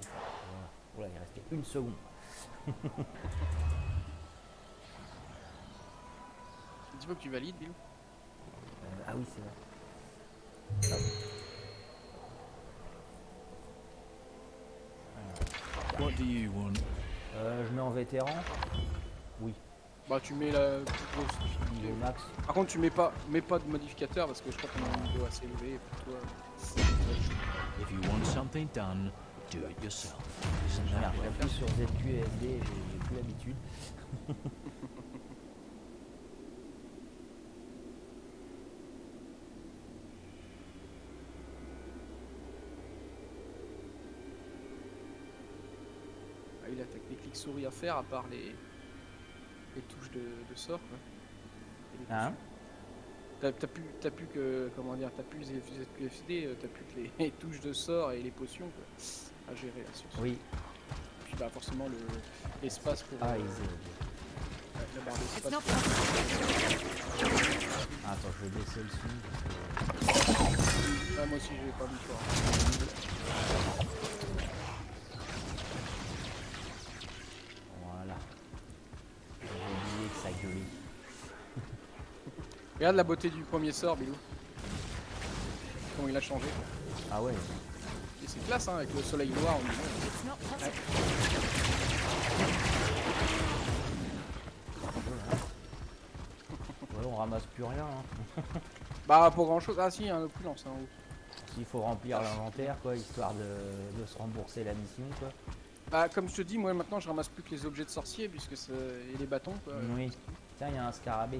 Voilà. Oula, il restait une seconde. Dis-moi que tu valides, Bill. Ah oui, c'est vrai. What do you want? Je mets en vétéran. Oui, Bah tu mets la plus grosse difficulté. niveau max. Par contre tu mets pas de modificateur parce que je crois qu'on a un niveau assez élevé et pour toi. If you want something done, do it yourself. Isn't that Merde, right? j'appuie sur ZQSD, j'ai plus l'habitude. Ah oui là t'as que des clics souris à faire à part les touches de sort quoi. Et les Hein? T'as plus que comment dire, t'as plus ZQFD, t'as plus que les touches de sort et les potions quoi, à gérer là sur ce. Oui. Puis bah forcément l'espace pour Ah, la barre It's d'espace. not possible. attends, je vais baisser le son. Ouais, moi aussi je vais pas mis choix. Voilà. J'ai oublié que ça gueulait. Regarde la beauté du premier sort, Bilou. Comment il a changé. Ah ouais. Et c'est classe hein, avec le soleil noir au milieu. It's not possible. Ouais, on ramasse plus rien. Hein. Bah pour grand chose. Ah si, un opulence hein, en haut. S'il faut remplir l'inventaire, quoi, histoire de se rembourser la mission, quoi. Bah comme je te dis, moi maintenant je ramasse plus que les objets de sorcier puisque c'est. Et les bâtons quoi. Oui. Tiens, il y a un scarabée.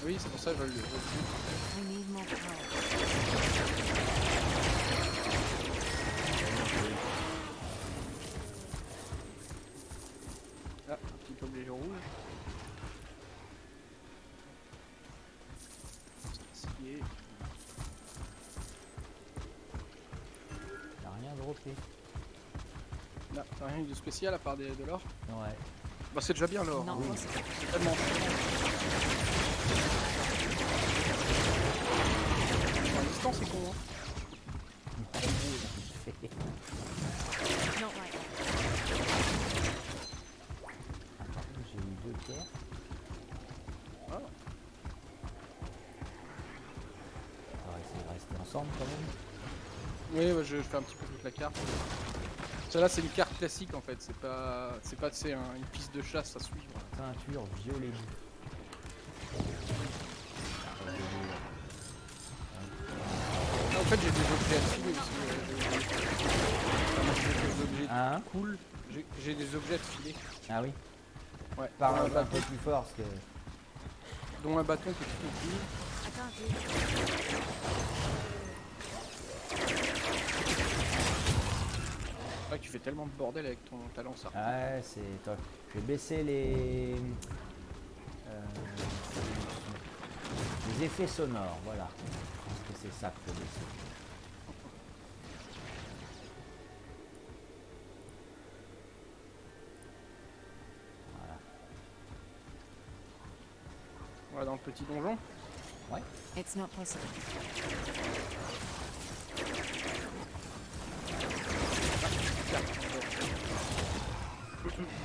Oui, c'est pour ça que je veux le. I need more power. Ah, un petit objet rouge. Sorcier. Il a rien droppé. Non, t'as rien de spécial à part de l'or. Ouais. Bah c'est déjà bien l'or. Not Hein. possible. C'est tellement. En distance c'est con hein. Not right. J'ai eu 2 pierres. Ah. On va essayer de rester ensemble quand même. Oui, bah, je fais un petit peu toute la carte. Celle-là, c'est une carte classique en fait. C'est pas une piste de chasse à suivre. Teinture violet bout. Ah, en fait, j'ai des objets à filer aussi. J'ai des objets Hein? cool. J'ai des objets à te filer. Ah oui. Ouais. Parle Dont un peu plus fort parce que. dont un bâton que tu peux filer. I can't do it. Ouais, tu fais tellement de bordel avec ton talent ça. Ouais, c'est top. Je vais baisser les effets sonores, voilà. Je pense que c'est ça qu'il faut baisser. Voilà. Voilà, dans le petit donjon. Ouais. It's not possible.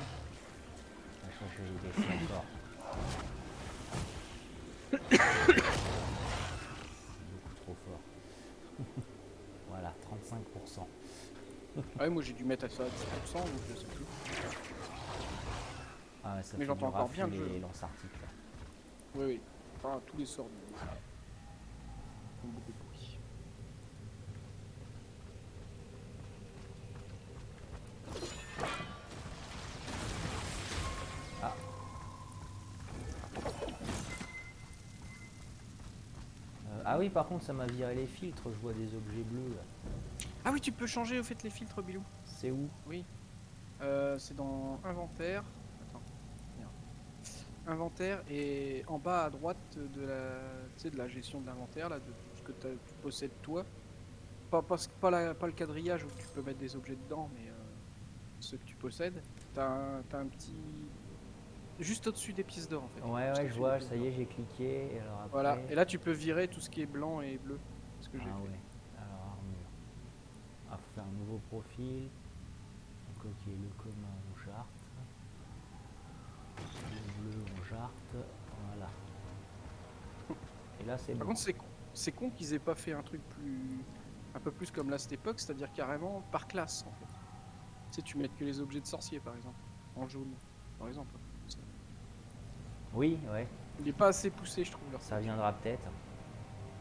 Je pense que je vais baisser encore. Beaucoup trop fort. Voilà, 35%. Ouais, moi j'ai dû mettre à ça à 10%, donc je sais plus. Ah ouais, ça Mais fait j'entends du encore bien le rafle jeu. et lance-article. Oui, oui. Enfin, tous les sorts du jeu. Font beaucoup de bruit. Ah oui, par contre, ça m'a viré les filtres. Je vois des objets bleus là. Ah oui, tu peux changer au fait les filtres, Bilou. C'est où? Oui. C'est dans inventaire. Attends. Merde. Inventaire et en bas à droite de la gestion de l'inventaire, là, de tout ce que tu possèdes toi. Pas le quadrillage où tu peux mettre des objets dedans, mais ceux que tu possèdes. T'as un petit. Juste au-dessus des pièces d'or en fait. Ouais, Juste ouais, je au-dessus vois, des pièces ça y d'or. est, j'ai cliqué. Et alors après... Voilà. Et là, tu peux virer tout ce qui est blanc et bleu. Ce que j'ai Ah fait. ouais, alors armure. Ah, faut faire un nouveau profil. ok, le commun on jarte. Le bleu on jarte. Voilà. Et là c'est Par bon. contre, c'est con qu'ils aient pas fait un truc un peu plus comme là cette époque, c'est-à-dire carrément par classe en fait. Tu sais, tu mets que les objets de sorcier par exemple, en jaune, par exemple. Oui, ouais, Il est pas assez poussé, je trouve. Leur ça truc. viendra peut-être.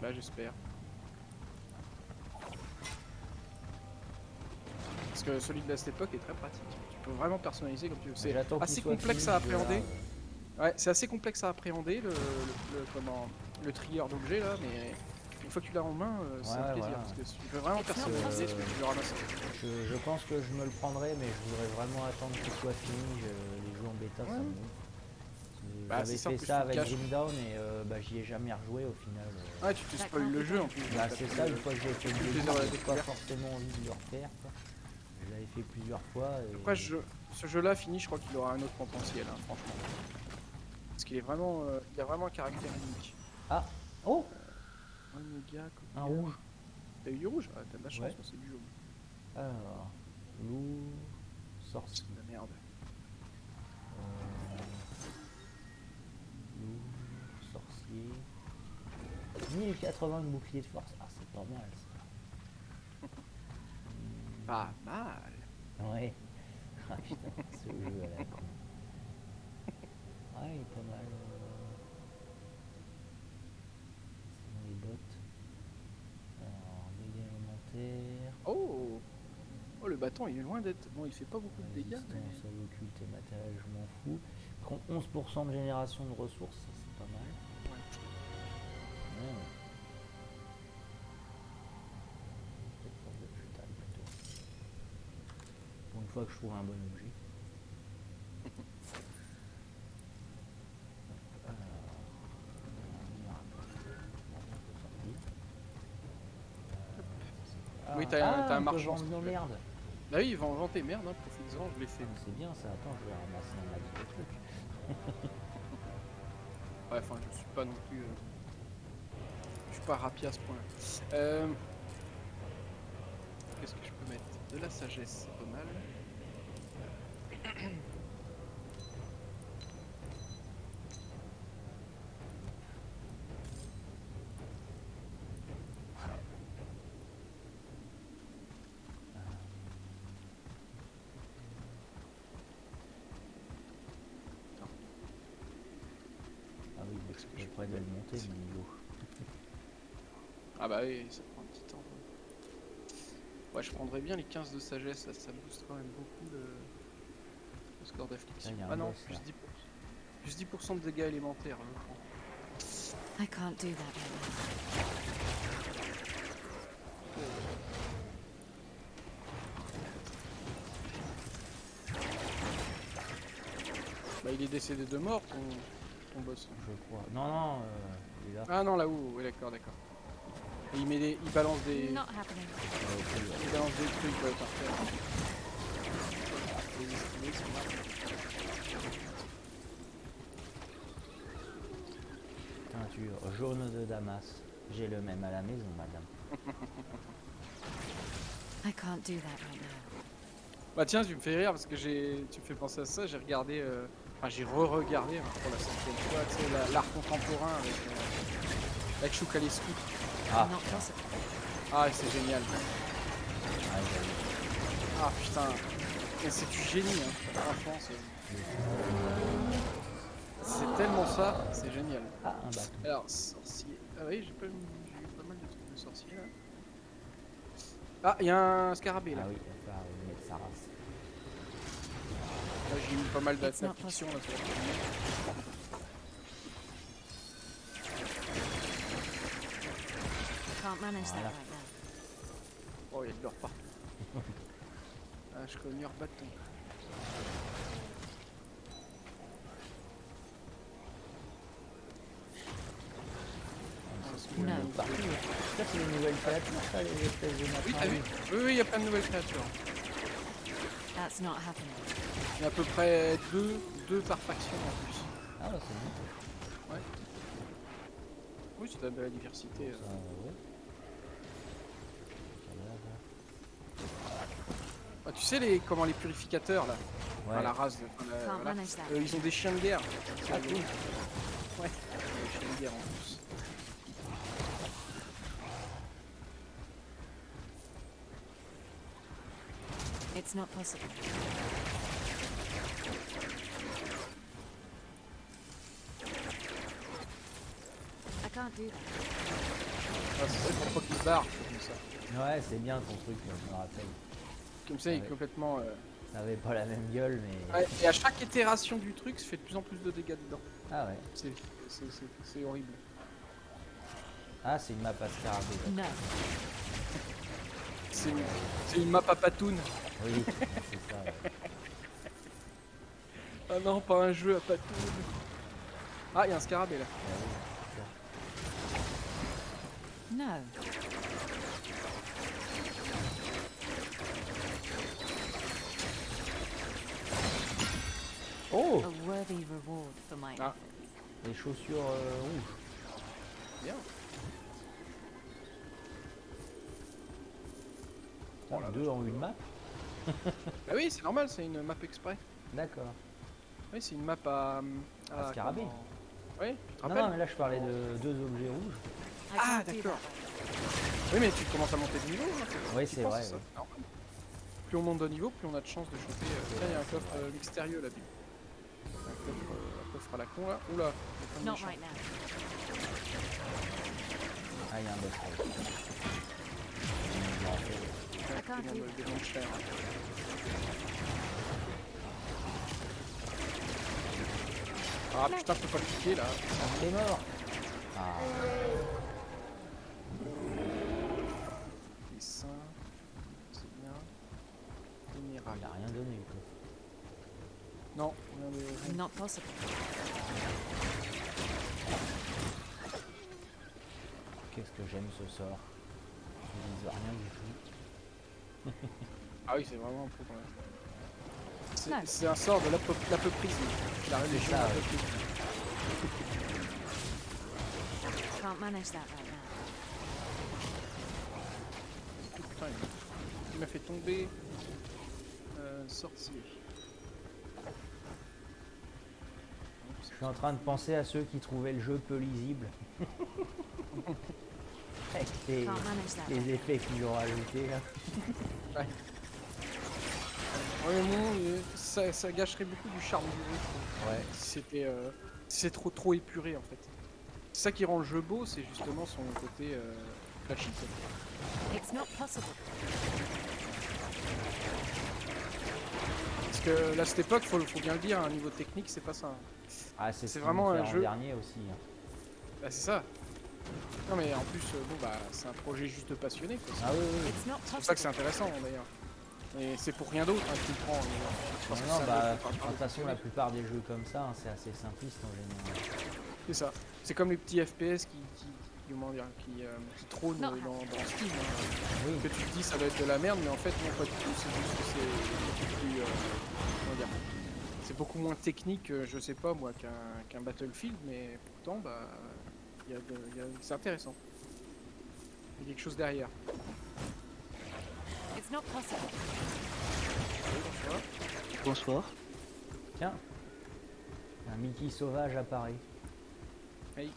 Bah, j'espère. Parce que celui de là cette époque est très pratique. Tu peux vraiment personnaliser comme tu veux. C'est J'attends qu'il assez soit complexe fini, à ce jeu-là, appréhender. Ouais, c'est assez complexe à appréhender le trieur d'objets là, mais une fois que tu l'as en main, c'est un Ouais, plaisir. voilà. Parce que tu peux vraiment It's not personnaliser ce que tu veux ramasser. Je pense que je me le prendrai, mais je voudrais vraiment attendre qu'il soit fini. Les jeux en bêta, ça Ouais. me gonfle. Bah, J'avais c'est ça, en fait plus, ça tu te avec caches. Grim Down et bah, j'y ai jamais rejoué au final. Ouais, tu te spoil le jeu en plus. Bah, donc c'est t'as ça, tout une le- fois que j'ai fait le toutes les début, heures de j'ai pas découverte. forcément envie de le refaire, quoi. Je l'avais fait plusieurs fois. Et... Après, ce jeu-là fini, je crois qu'il aura un autre potentiel, hein, franchement. Parce qu'il est vraiment, il a vraiment un caractère unique. Ah, oh, Un méga, un rouge. T'as eu du rouge? Ah, t'as de la chance, Ouais. moi, c'est du jaune. Alors, loup, sorcier. C'est de la merde. Loup, sorcier. 1080 de bouclier de force. Ah, c'est pas mal ça. Pas mal. Ouais. Ah putain, ce jeu à la con. Ouais, il est pas mal. Sinon les bottes. Alors, dégâts élémentaires. Oh! Oh, le bâton, il est loin d'être... Bon, il fait pas beaucoup de dégâts, mais... Résistance à l'occulte et matériel, je m'en fous. Par contre, 11% de génération de ressources, ça, c'est pas mal. Ouais. Ouais. Peut-être force de futile plutôt. Pour une fois que je trouve un bon objet. Oui, t'as un on peut marchand, vendre s'il te nos plaît. merdes. Bah oui, ils vont inventer, merde, hein, profites-en, je l'ai fait. Ah, c'est bien ça, attends, je vais ramasser un max de trucs. Ouais, enfin, je suis pas non plus... Je suis pas rapide à ce point. Qu'est-ce que je peux mettre? De la sagesse, c'est pas mal. Ah oui, je suis près de le monter mon niveau. Ah bah oui, ça prend un petit temps. Ouais, je prendrais bien les 15 de sagesse, là, ça booste quand même beaucoup le score d'affliction. Là, y a un Ah non, boss, là. plus 10% de dégâts élémentaires, je prends. I can't do that right now. Bah il est décédé de mort, ton boss. Je crois. Non, non, il est là. Ah non, là-haut, ouais, d'accord, d'accord. Et il balance des... Not happening. Il balance des trucs par terre. Les esquimaux sont là. Teinture jaune de Damas. J'ai le même à la maison, madame. I can't do that right now. Bah tiens, tu me fais rire parce que tu me fais penser à ça, j'ai regardé... Enfin, j'ai re-regardé pour la 5e fois, tu sais, l'art contemporain avec Choukalescu. Ah, Not possible. Ah, c'est génial. ah, j'avoue. Ah putain, et c'est du génie, hein. Franchement, c'est tellement ça, c'est génial. Ah, un bâton. Alors, sorcier. Ah oui, j'ai eu pas mal de trucs de sorcier là. Ah, il y a un scarabée là. Ah oui, il va falloir mettre sa race. Là, j'ai mis pas mal It's not d'affliction là sur la Can't manage Voilà. that right now. Oh, il y a de l'or partout. Ah, je connais leur bâton. Non. Partout. Ça, c'est les nouvelles créatures, ça, les espèces de Oui, machins. t'as vu? Oui, oui, il y a plein de nouvelles créatures. That's not happening. Il y a à peu près deux par faction en plus. Ah, bah, c'est bon. Ouais. Oui, ça donne de la diversité. Ça, ouais. Ah, tu sais comment les purificateurs là, enfin, Ouais. la race, voilà, manage that. ils ont des chiens de guerre. Ah, cool. Ouais, des chiens de guerre en plus. It's not possible. I can't do that. Ah, c'est pour pas qu'ils se barrent, comme ça. Ouais, c'est bien ton truc, là, je me rappelle. Comme ça, il est Ouais. complètement. Ça avait pas la même gueule, mais. Ouais, et à chaque itération du truc, ça fait de plus en plus de dégâts dedans. Ah ouais. C'est horrible. Ah, c'est une map à scarabée. No. C'est une map à patoune. Oui, c'est ça. Ouais. Ah non, pas un jeu à patoune. Ah, il y a un scarabée là. Ah oui, c'est ça. No. Oh, A worthy reward for my Ah. efforts. les chaussures rouges. Bien. Oh, deux en une map. Ah oui, c'est normal, c'est une map exprès. D'accord. Oui, c'est une map à. À scarabée. comment- Oui, tu te Non, rappelles non, mais là je parlais de deux objets rouges. I Ah, can't do d'accord. that. Oui, mais tu commences à monter de niveau. Hein, Oui, tu c'est penses, vrai. ça, Ouais. c'est normal. Plus on monte de niveau, plus on a de chances de choper. Tiens, il y a un coffre mystérieux là-bas. Un coffre à la con là. Oula, il y a plein de Not méchants. right now. Ah, il y a un boss. Ouais. Ouais, can't des do mondes- des mondes chers. Ah putain, je peux pas cliquer là. Ah, t'es mort. Ah, Les seins, c'est bien. Minéral. il a rien donné. Quoi. Non, rien de. Not possible. Qu'est-ce que j'aime ce sort. Je vise rien du tout. Ah oui, c'est vraiment pour. Ouais. C'est un sort de l'apoprisme. La religion ça, de ouais. l'apoprisme. Can't manage that right now. Putain, il m'a fait tomber. Sorcier. Je suis en train de penser à ceux qui trouvaient le jeu peu lisible. Avec Can't manage that. les effets qu'ils ont rajoutés là. Ouais. Ouais, mais bon, ça gâcherait beaucoup du charme du jeu, je trouve. Ouais. Si c'était. Si c'est trop épuré en fait. C'est ça qui rend le jeu beau, c'est justement son côté flashy. Quoi. It's not possible. Parce que là, à cette époque, faut bien le dire, à un niveau technique, c'est pas ça. Hein. Ah, c'est C'est ce vraiment qu'ils un ont fait en jeu- dernier aussi. Hein. Bah, c'est ça. Non, mais en plus, bon, bah, c'est un projet juste passionné. Quoi. Ah oui, oui, oui. It's not C'est pour ça que c'est possible. intéressant d'ailleurs. Et c'est pour rien d'autre hein, que tu le prends. Parce que Non, ça bah, doit- de toute façon, la plupart des jeux comme ça, hein, c'est assez simpliste en général. C'est ça. C'est comme les petits FPS comment dire, qui trônent Non. dans Steam. Hein. Oui, Que tu te dis ça doit être de la merde, mais en fait non pas du tout. C'est juste que c'est plus, comment dire, c'est beaucoup moins technique, je sais pas moi, qu'un Battlefield, mais pourtant bah c'est intéressant. Il y a quelque chose derrière. It's not possible. Bonsoir. Bonsoir. tiens. Un Mickey sauvage apparaît. Hey.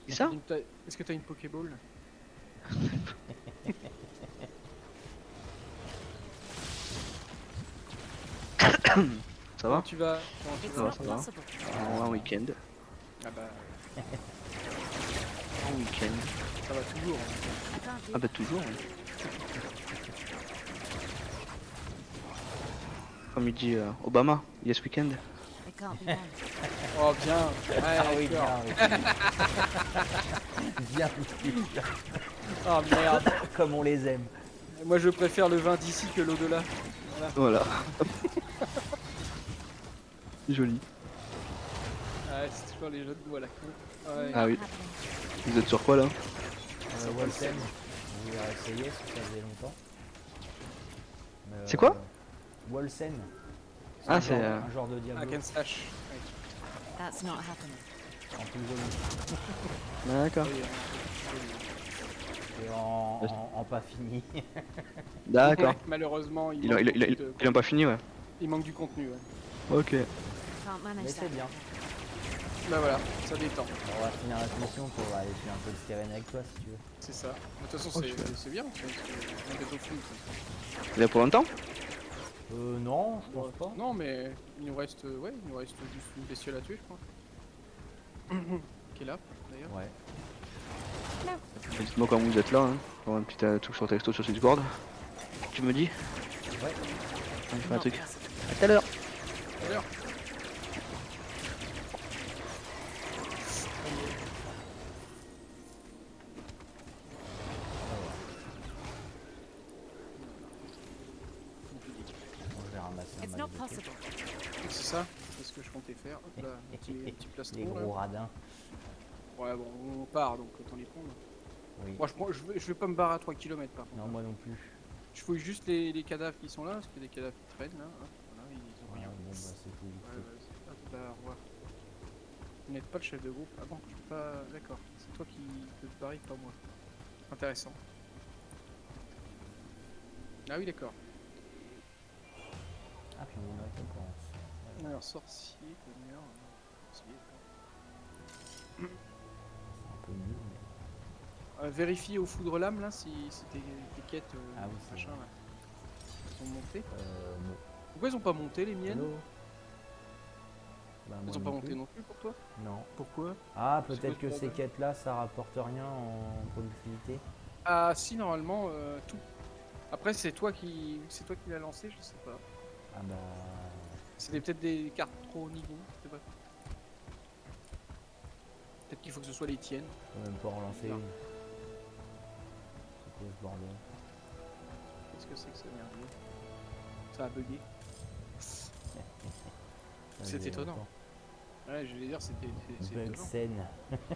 C'est ça Est-ce que t'as une Pokéball? Ça va Tu vas comment tu It's vas not ça va. possible. Un week-end. Ah bah Un week-end. ça va toujours. Hein. I can't do Ah bah that. toujours. Hein. Comme il dit Obama, yes weekend. It can't be done. Oh bien. Ouais, Ah oui, d'accord. bien. Bien. Oh merde. Comme on les aime. Moi je préfère le vin d'ici que l'au-delà. Voilà. Joli. Ouais, c'est toujours les jeux de mots à la con. Ouais. Ah oui. Happening. Vous êtes sur quoi là Wolfen, on voulait essayer parce que ça faisait longtemps. Mais, C'est quoi Wolfen. Ah, un c'est, genre- un genre de Diablo Hack and slash. That's not happening. en plus joli. D'accord. Oui, C'est en pas fini. D'accord. Ouais, malheureusement, Ils ont pas fini, ouais. il manque du contenu. Ouais. Ok. Can't manage Mais that. c'est bien. Bah voilà, ça détend. On va finir la mission pour aller faire un peu de sirène avec toi si tu veux. C'est ça. De toute façon, Oh, c'est bien. C'est un bateau fluide. Il est pour longtemps? Non, je pense pas. Non, mais il nous reste, juste une bestiole à tuer, je crois. Qui est là, d'ailleurs. Ouais. Dites-moi quand vous êtes là, hein. Pour un petit truc sur texto sur Discord. Tu me dis? Ouais. Je fais un Not truc. possible. À tout à l'heure. D'ailleurs, Bon, je vais ramasser un It's max not de possible. c'est ça. C'est ce que je comptais faire. Hop là, un petit plastron. Les là. gros radins. Ouais, bon, on part, donc autant les prendre. Oui. Moi, je vais pas me barrer à 3 km par contre. Non, moi non plus. Je fouille juste les cadavres qui sont là, parce qu'il y a des cadavres qui traînent là. Hop, voilà, ils ont Ouais, rien. bon, bah c'est tout. Ouais, vas-y. Hop là, au revoir. Vous n'êtes pas le chef de groupe. Ah bon, je peux pas. D'accord. C'est toi qui peux te barrer, pas moi. Intéressant. Ah oui, d'accord. Ah, puis on a récompense. Alors, sorcier, connard. Sorcier, d'accord. C'est un peu nul, mais. Vérifie au foudre lame là si tes quêtes Ah oui, c'est machin vrai. là sont montées. Non. Pourquoi ils ont pas monté les miennes? Hello. Bah, moi Ils ont pas non monté plus. non plus pour toi? Non. Pourquoi? Ah, C'est peut-être quoi que le ces problème quêtes-là, ça rapporte rien en productivité. Ah si normalement tout. Après c'est toi qui l'as lancé, je sais pas. Ah bah. C'était peut-être des cartes trop haut niveau, je sais pas. Peut-être qu'il faut que ce soit les tiennes. Je peux même pas relancer Non. une. C'est quoi ce bordel? Qu'est-ce que c'est que ça merdier? Ça a bugué. Ça C'est faisait étonnant. longtemps. Ouais, je vais dire c'est Bug étonnant. scène.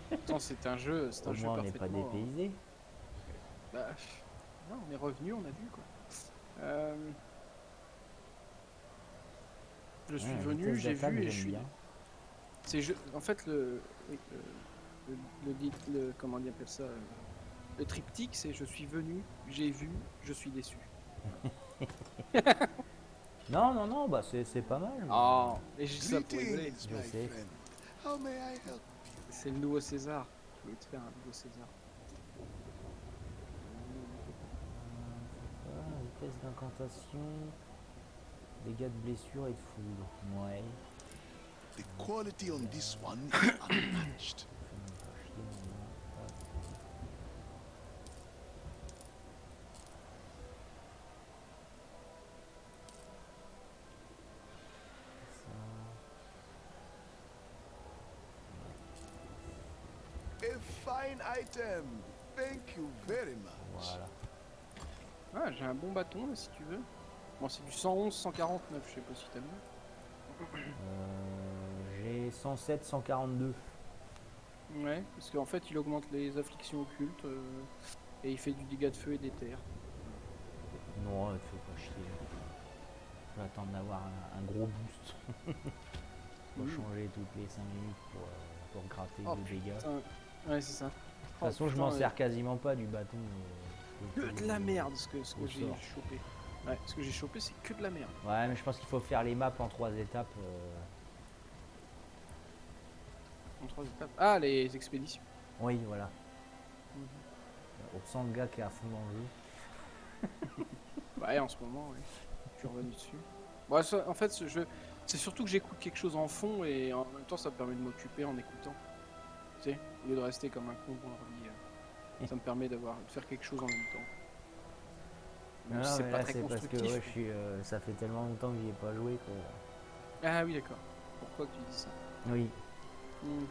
Pourtant c'est un jeu Au moins on n'est pas parfaitement. dépaysé. Bah, non, on est revenu, on a vu quoi. Je suis Ouais, venu, vitesse j'ai d'attaque, vu et j'aime je suis. bien. En fait comment on appelle ça le triptyque, c'est je suis venu, j'ai vu, je suis déçu. Non, non, non, bah c'est pas mal. Oh, et j'ai ça pour rigoler. Greetings, Je my sais. friend. How may I help? C'est le nouveau César. Je voulais te faire un nouveau César. Vitesse d'incantation, dégâts de blessure et de foudre. Ouais. The quality on this one is unmatched. Ça me fait chier maintenant. Hop. Ça, A fine item. Thank you very much. voilà. Ah, j'ai un bon bâton là si tu veux. Bon, c'est du 111, 149, je sais pas si t'aimes bien. J'ai 107, 142. Ouais, parce qu'en fait il augmente les afflictions occultes et il fait du dégât de feu et d'éther. Non, te fais pas chier. Je vais attendre d'avoir un gros boost. Faut changer toutes les 5 minutes pour gratter Oh, 2 dégâts. De putain. Ouais, c'est ça. De toute façon, je m'en sers quasiment pas du bâton. Que de la merde ce que au j'ai sort. chopé. Ouais, ce que j'ai chopé c'est que de la merde. Ouais, mais je pense qu'il faut faire les maps en 3 étapes. En 3 étapes. Ah, les expéditions. Oui, voilà. Mhm. On ressent le gars qui est à fond dans le jeu. Ouais, en ce moment, ouais. Je suis revenu dessus. Bon, ça, en fait, ce jeu, c'est surtout que j'écoute quelque chose en fond et en même temps, ça me permet de m'occuper en écoutant. Tu sais, au lieu de rester comme un con dans l'ordi, ça me permet de faire quelque chose en même temps. Même Non, si non, c'est mais pas là, très c'est parce que constructif. ouais, je suis, ça fait tellement longtemps que j'y ai pas joué que. Ah oui, d'accord. Pourquoi tu dis ça? Oui. Hmm.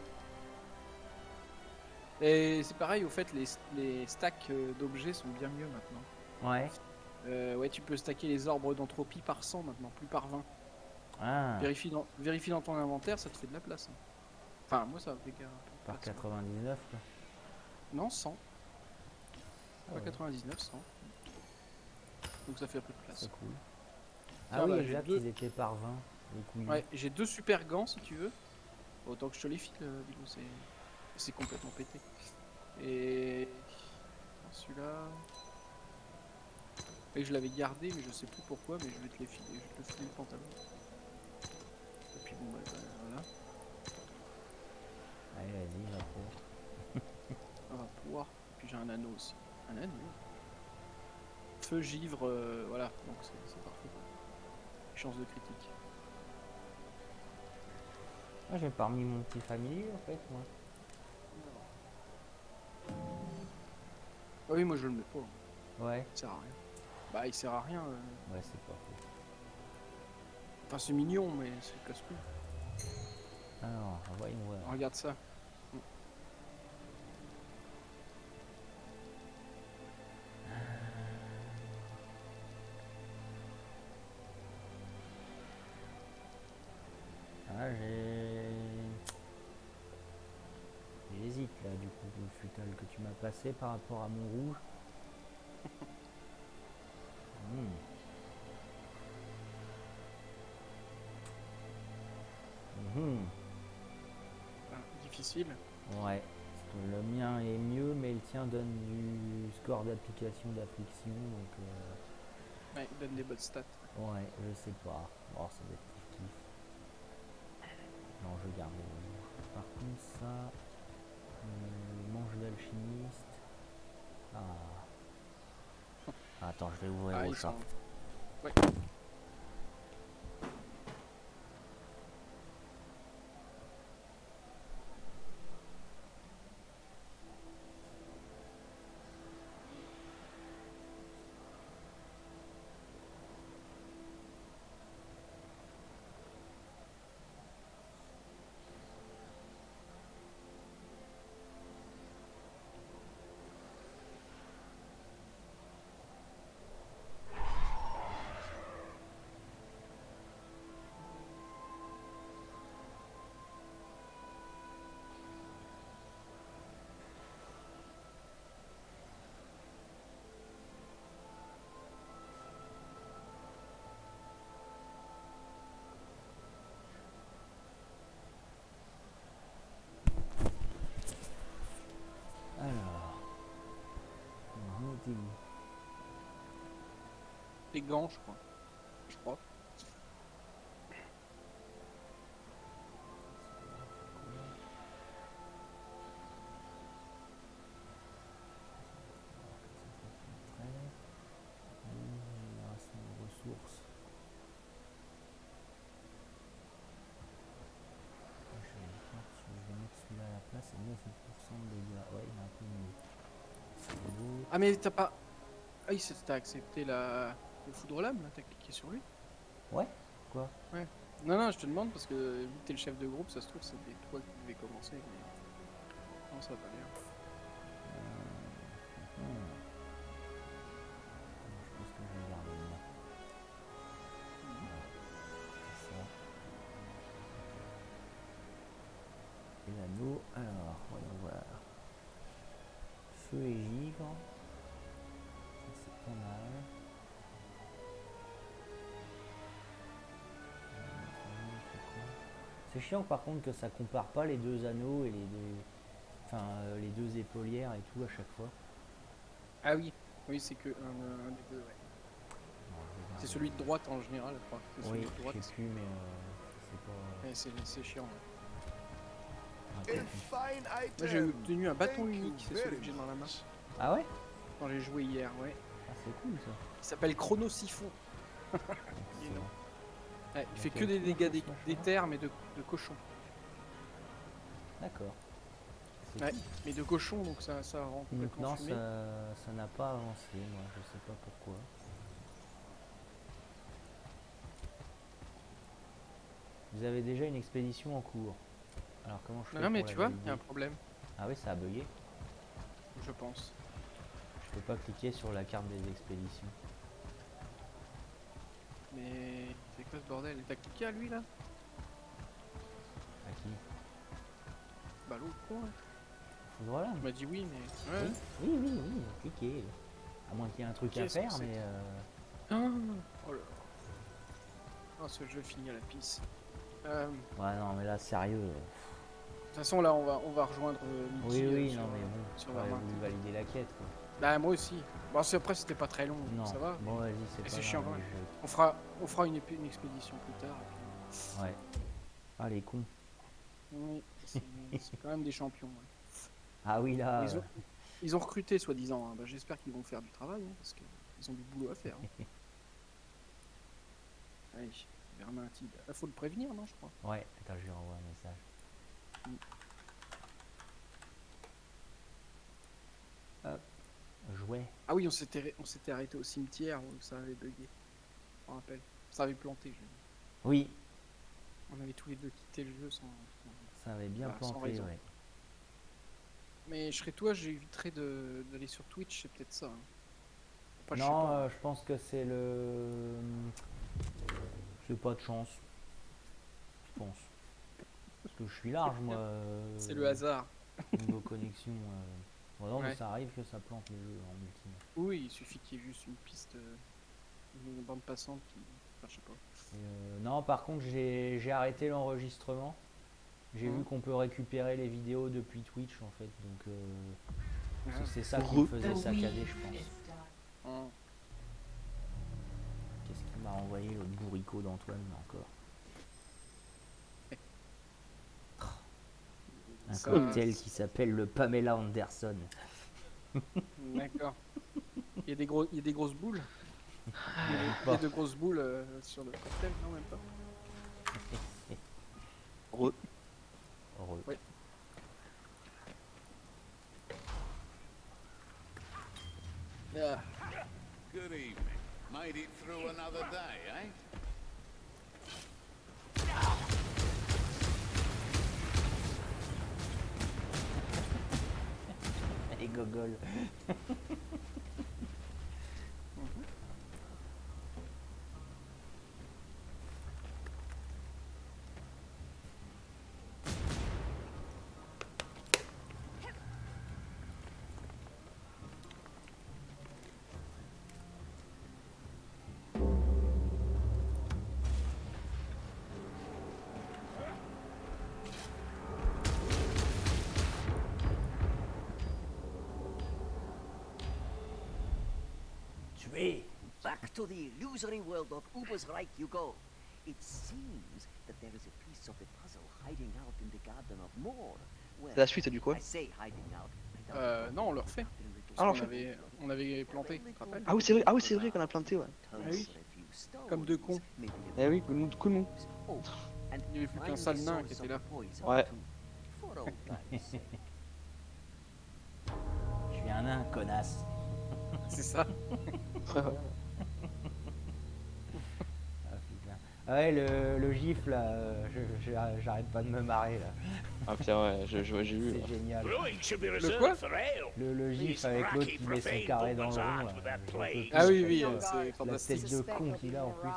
Et c'est pareil, au fait, les stacks d'objets sont bien mieux maintenant. Ouais. Ouais, tu peux stacker les orbes d'entropie par 100 maintenant, plus par 20. Ah, Vérifie dans ton inventaire, ça te fait de la place. Hein. Enfin, moi, ça me fait par 99 quoi. Non, 100. Ah Pas ouais, 99, 100. Donc ça fait un peu de place. c'est cool. Tiens, Ah oui, bah, j'ai exact, deux. ils étaient par 20, les couilles. Ouais, j'ai 2 super gants si tu veux. Autant que je te les file, Bilou, c'est complètement pété. Et celui-là. Et je l'avais gardé, mais je sais plus pourquoi, mais je vais te les filer. Je vais te le filer le pantalon. Et puis bon, bah, voilà. Allez, vas-y, va pour. On va pouvoir. Et puis j'ai un anneau aussi. Un anneau. Feu, givre, voilà. Donc c'est parfait. Chance de critique. Ah, j'ai pas remis mon petit familier en fait, moi. Ah oui, moi je le mets pas. Ouais, Il sert à rien. Bah, il sert à rien. ouais, c'est pas faux. Enfin, c'est mignon, mais c'est casse-couille. Alors, voyons voir. Regarde ça. Ah, j'hésite là, du coup, le futal que tu m'as passé par rapport à mon rouge. Hmm. Mhm. Ah, difficile. Ouais, parce que le mien est mieux, mais le tien donne du score d'application d'affliction, donc Ouais, il donne des bonnes stats. ouais, je sais pas. Bon, ça doit être kiff. Non, je garde le rouge. Par contre, ça, manche d'alchimiste. Ah. Attends, je vais ouvrir Ah, au ils chat. sont... Ouais. Alors, on était où? Les gants, je crois. Je crois. Génération de ressources. Je vais mettre celui-là à la place et 9% de dégâts. Ouais, il est un peu mieux. L'autre, Ah, mais t'as pas... Ah oui, t'as accepté le foudre lame, là. T'as cliqué sur lui. ouais, quoi? Ouais. Non, non, je te demande parce que vu que t'es le chef de groupe, ça se trouve, c'était toi qui devais commencer. Mais... Non, ça va pas bien. Je pense que je vais garder le mien. Voilà, c'est ça. Et l'anneau, alors, voyons voir. Feu et givre. Ça, c'est pas mal. C'est chiant par contre que ça compare pas les deux anneaux et les deux, enfin, les deux épaulières et tout à chaque fois. Ah oui. Oui, c'est que un des deux, ouais. Non, je vais C'est garder. celui de droite en général, je crois. C'est celui Oui, de je droite. sais plus, mais c'est pas. Ouais, c'est chiant. Ouais. un A peu plus. fine item. Moi, j'ai obtenu un bâton Thank you unique, c'est very celui que j'ai dans la main. much. Ah ouais? Quand j'ai joué hier, ouais. Ah, c'est cool ça. Il s'appelle Chrono Siphon. Excellent. Ouais, il Il fait a que quel des tour, dégâts ce machin? d'éther, mais de cochon. D'accord. C'est Ouais, cool. mais de cochon, donc ça rend Donc complètement non, fumé. ça n'a pas avancé, moi, je sais pas pourquoi. Vous avez déjà une expédition en cours. Alors comment je fais Non, mais pour tu la vois, il y a valider? un problème, Ah oui, ça a bugué. je pense. Je peux pas cliquer sur la carte des expéditions. Mais c'est quoi ce bordel? T'as cliqué à lui là? À qui? Bah l'autre con là. Foudre là? Tu m'as dit oui, mais... Ouais. Oui, cliquez. À moins qu'il y ait un truc à Qu'est-ce que faire, c'est mais Ah oh là là. Oh, ce jeu finit à la pisse. ouais, non, mais là, sérieux. De toute façon, là, on va rejoindre Midi Oui, sur, non, mais bon, sur j'aurais Vermin. voulu valider la quête, quoi. Bah moi aussi. Bon après c'était pas très long, donc Non. ça va. Bon, vas-y, c'est Mais pas c'est chiant grave, quand même. je- On fera une expédition plus tard. Ouais. Ah, les cons. Oui, c'est quand même des champions. Ouais. Ah oui, là. Ils ont recruté soi-disant. Hein. Bah, j'espère qu'ils vont faire du travail hein, parce qu'ils ont du boulot à faire. Hein. Allez, Vermintide. Il faut le prévenir, non, je crois. Ouais, attends, je lui renvoie un message. Hop, jouet. Ah oui, on s'était arrêté au cimetière où ça avait bugué. Je me rappelle. Ça avait planté. Je veux dire. Oui, On avait tous les deux quitté le jeu sans... ça avait bien Bah, sans planté, raison. ouais. Mais je serais toi, j'éviterais d'aller sur Twitch, c'est peut-être ça. Hein. Enfin, je sais Non, pas. je pense que c'est le. C'est pas de chance. Je pense. Parce que je suis large, moi. C'est le hasard. Niveau connexion. Bon, non, mais Ouais. ça arrive que ça plante les jeux en multi. Oui, il suffit qu'il y ait juste une piste, une bande passante qui... Enfin, je sais pas. Non, par contre, j'ai arrêté l'enregistrement. J'ai vu Mhm. qu'on peut récupérer les vidéos depuis Twitch en fait. Donc, Ah. c'est ça qui me faisait saccader, je pense. Hein. Qu'est-ce qu'il m'a envoyé l'autre bourricot d'Antoine là, encore? Un Ça- cocktail qui s'appelle le Pamela Anderson. D'accord. Il y a des grosses boules. Il y a de grosses boules sur le cocktail, non même pas. Heureux. Ouais. Ah. Good evening. Made it through another day, eh? Et gogol. Tué. Back to the illusory world of Uber's Reich you go. It seems that there is a piece of the puzzle hiding out in the Garden of Moor. Well, C'est la suite du coup. I say hiding out. I doubt it Non, on le refait. Ah, on Parce le qu'on on avait planté, tu te rappelles? Ah oui c'est vrai qu'on a planté ouais. oui. Comme deux cons. Eh oui, que nous. Oh, and Il y avait plus qu'un sale nain qui était là. Ouais. For old time's sake. Je suis un nain, connasse. C'est ça. Ah, putain. Ah ouais, le gif là, j'arrête pas de me marrer là. Ah putain ouais, j'ai vu. C'est génial. Le quoi? Le gif avec l'autre qui met son carré dans le rond là. J'en peux plus. Ah oui, oui, c'est La fantastique. tête de con qu'il a en plus.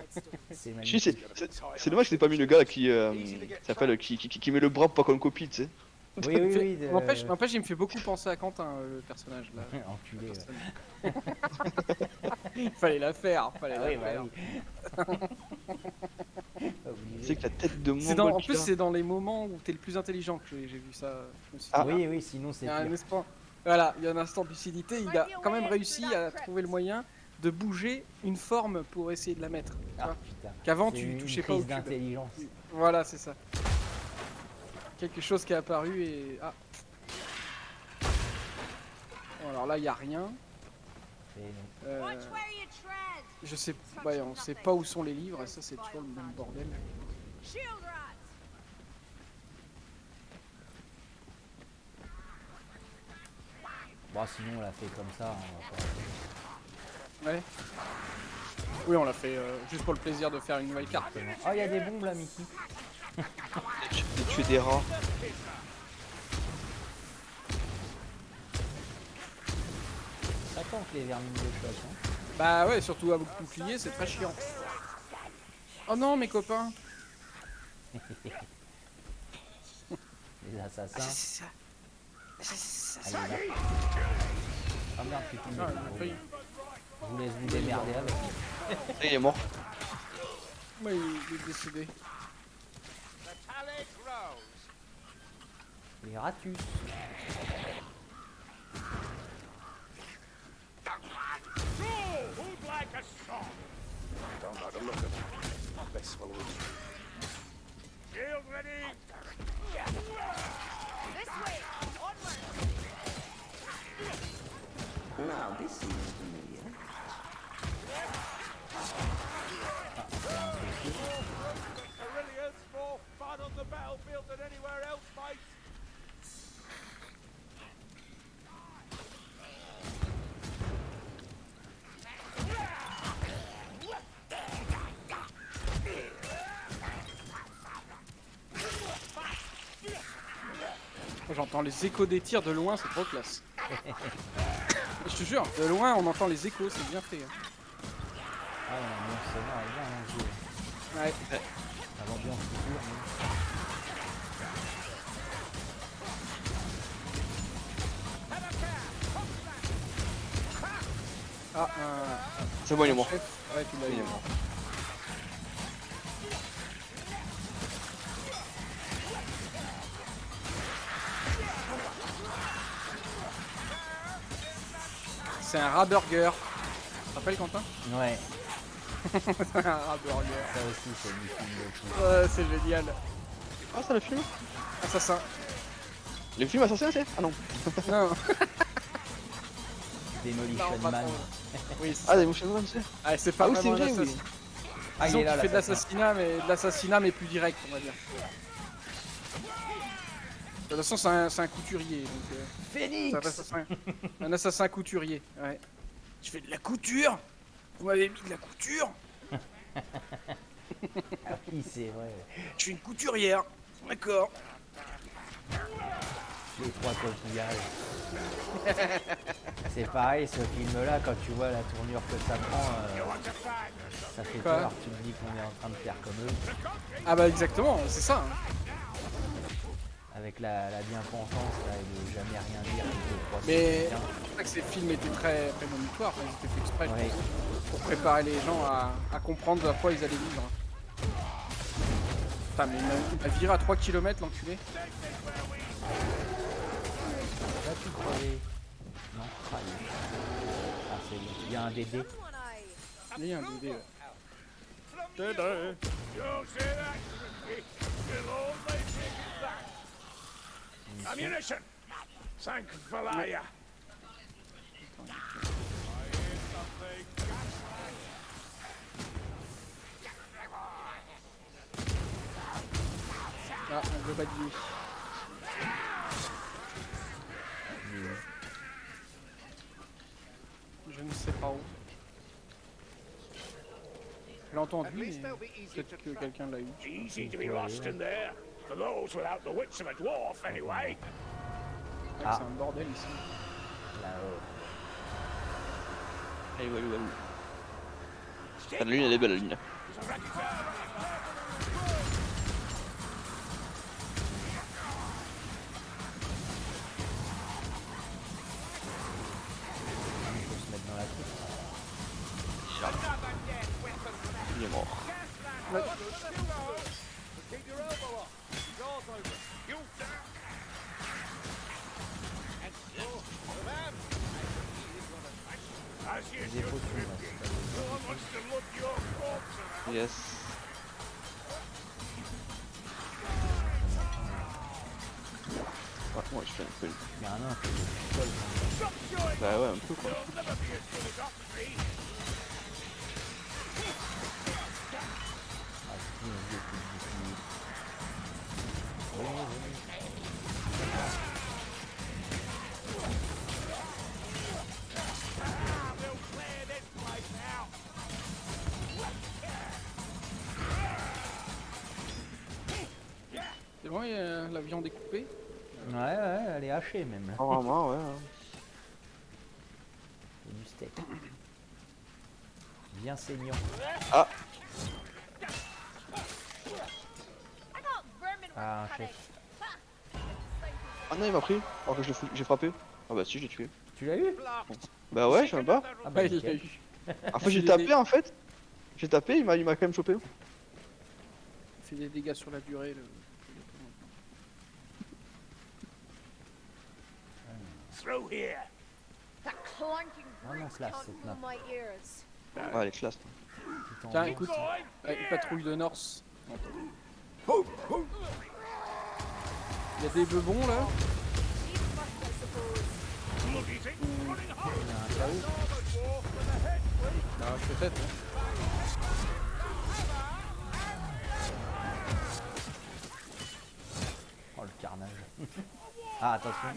C'est Si, magnifique. c'est dommage que t'aies pas mis le gars là qui s'appelle qui met le bras pour pas qu'on le copie, tu sais. Oui, oui, oui. N'empêche, il me fait beaucoup penser à Quentin, le personnage là. Enculé. Ouais. Fallait la faire, fallait Ah la oui, faire. bah oui. Tu sais que la tête de C'est mongol en qu'il plus, a. c'est dans les moments où t'es le plus intelligent que j'ai vu ça. Je me suis dit, Ah. Oui, oui, sinon c'est il y a un pire. instant, voilà, il y a un instant de lucidité. Il a quand même réussi à trouver le moyen de bouger une forme pour essayer de la mettre. tu Ah vois. putain. Qu'avant C'est tu une touchais pas au crise cube. d'intelligence. Voilà, c'est ça. Quelque chose qui est apparu et ah. Bon, alors là, il y a rien. Et non. Je sais, ouais, on sait pas où sont les livres. Et ça, c'est toujours le même bordel. Bon, sinon on l'a fait comme ça. On va pas... Ouais. Oui, on l'a fait juste pour le plaisir de faire une nouvelle carte. Oh, il y a des bombes là, Mickey. De tuer des rats. Ça tente les vermines de choc. Hein. Bah ouais, surtout à vous bouclier, c'est très chiant. Oh non, mes copains. Les assassins. Ça. Allez, là. Ah merde, putain. Ah, il a failli. Je vous laisse vous démerder avec. Ça, il est mort. Ouais, il est décédé. Les ratus. don't like the look of them. Best followers. Shield ready! This way! Onward! Now this seems familiar. Aurelius, more fun on the battlefield than anywhere else, mate. J'entends les échos des tirs de loin, c'est trop classe. Je te jure, de loin on entend les échos, c'est bien fait. Hein. Ah, l'ambiance sonore est bien hein, jouée. Ouais. Ah, l'ambiance future, mais... Ah, C'est bon, il est mort. chef. Ouais, tu l'as Il eu. est mort. C'est un rat burger. Tu te rappelles, Quentin? Ouais, C'est un rat burger. ça aussi c'est du film de fou. Ouais, c'est génial. Ah, c'est le film Assassin. Le film Assassin, c'est Ah non. Non. Demolition Non, pas Man. trop. Oui, c'est Ah, des Motion Man, c'est ah, c'est pas Ah oui, c'est vraiment un vrai, oui. assassin. Ah, il Disons est là, qu'il fait de l'assassin. l'assassinat, mais plus direct, on va dire. De toute façon, c'est un couturier, donc... Phoenix. c'est un assassin couturier, ouais. Je fais de la couture. Vous m'avez mis de la couture. Ah oui, c'est vrai. Je suis une couturière. D'accord. Les trois coquillages. C'est pareil, ce film-là, quand tu vois la tournure que ça prend, ça fait Quoi peur. Tu te dis qu'on est en train de faire comme eux. Ah bah exactement, c'est ça. Hein. Avec la bien-pensance là, et de jamais rien dire. Mais c'est pour ça que ces films étaient très prémonitoires. Ils étaient faits exprès Ouais. pour préparer les gens à comprendre à quoi ils allaient vivre. Putain, mais il m'a viré à 3 km l'enculé. Vas-tu crever? Non, ah, c'est bon. Il y a un DD. Il y a un DD. Ouais. You see that? You'll all be taken back. Ammunition! Thank Valaya. Ah, on veut pas de lui. Je ne sais pas où. Je l'ai entendu, mais peut-être que quelqu'un l'a eu. Easy to be lost in there. For those without the wits of a dwarf, anyway. C'est un bordel ici. Là-haut. Allez, ouais, ouais. La lune, elle est belle, la lune. Il faut se mettre dans la coupe. Il est mort. Keep your elbow up. Doors open. You down. As you Des faux should. tunes, là, c'est pas des- No one wants to look your corpse around. Yes. Ouais, moi je fais un peu. Il y a un nain qui est seul. Stop showing Bah ouais, un peu quoi. You'll never be as good as Oxley. Ah, si, on dit que c'est oui, oui. We'll clear this place out. C'est bon, il y a la viande est coupée. Ouais, ouais, elle est hachée même. Là. Oh, vraiment, ouais. C'est du steak. Bien saignant. Ah, Ah, un chef. ah non, il m'a pris. Alors que j'ai frappé. Ah bah si, je l'ai tué. Tu l'as eu? Bah ouais, je sais même pas. Ah bah, il l'a nickel. eu. Après j'ai tapé en fait. J'ai tapé, il m'a quand même chopé. Il fait des dégâts sur la durée. Through here. That clanking Vraiment brute classe, can't cette rule map. my ears. Ouais, elle est classe. Tout en Tiens, blanc. écoute, une patrouille de Norse. Il y a des bebons là. Il y a un chaos. Ah, peut-être. Hein. Oh le carnage. Ah attention.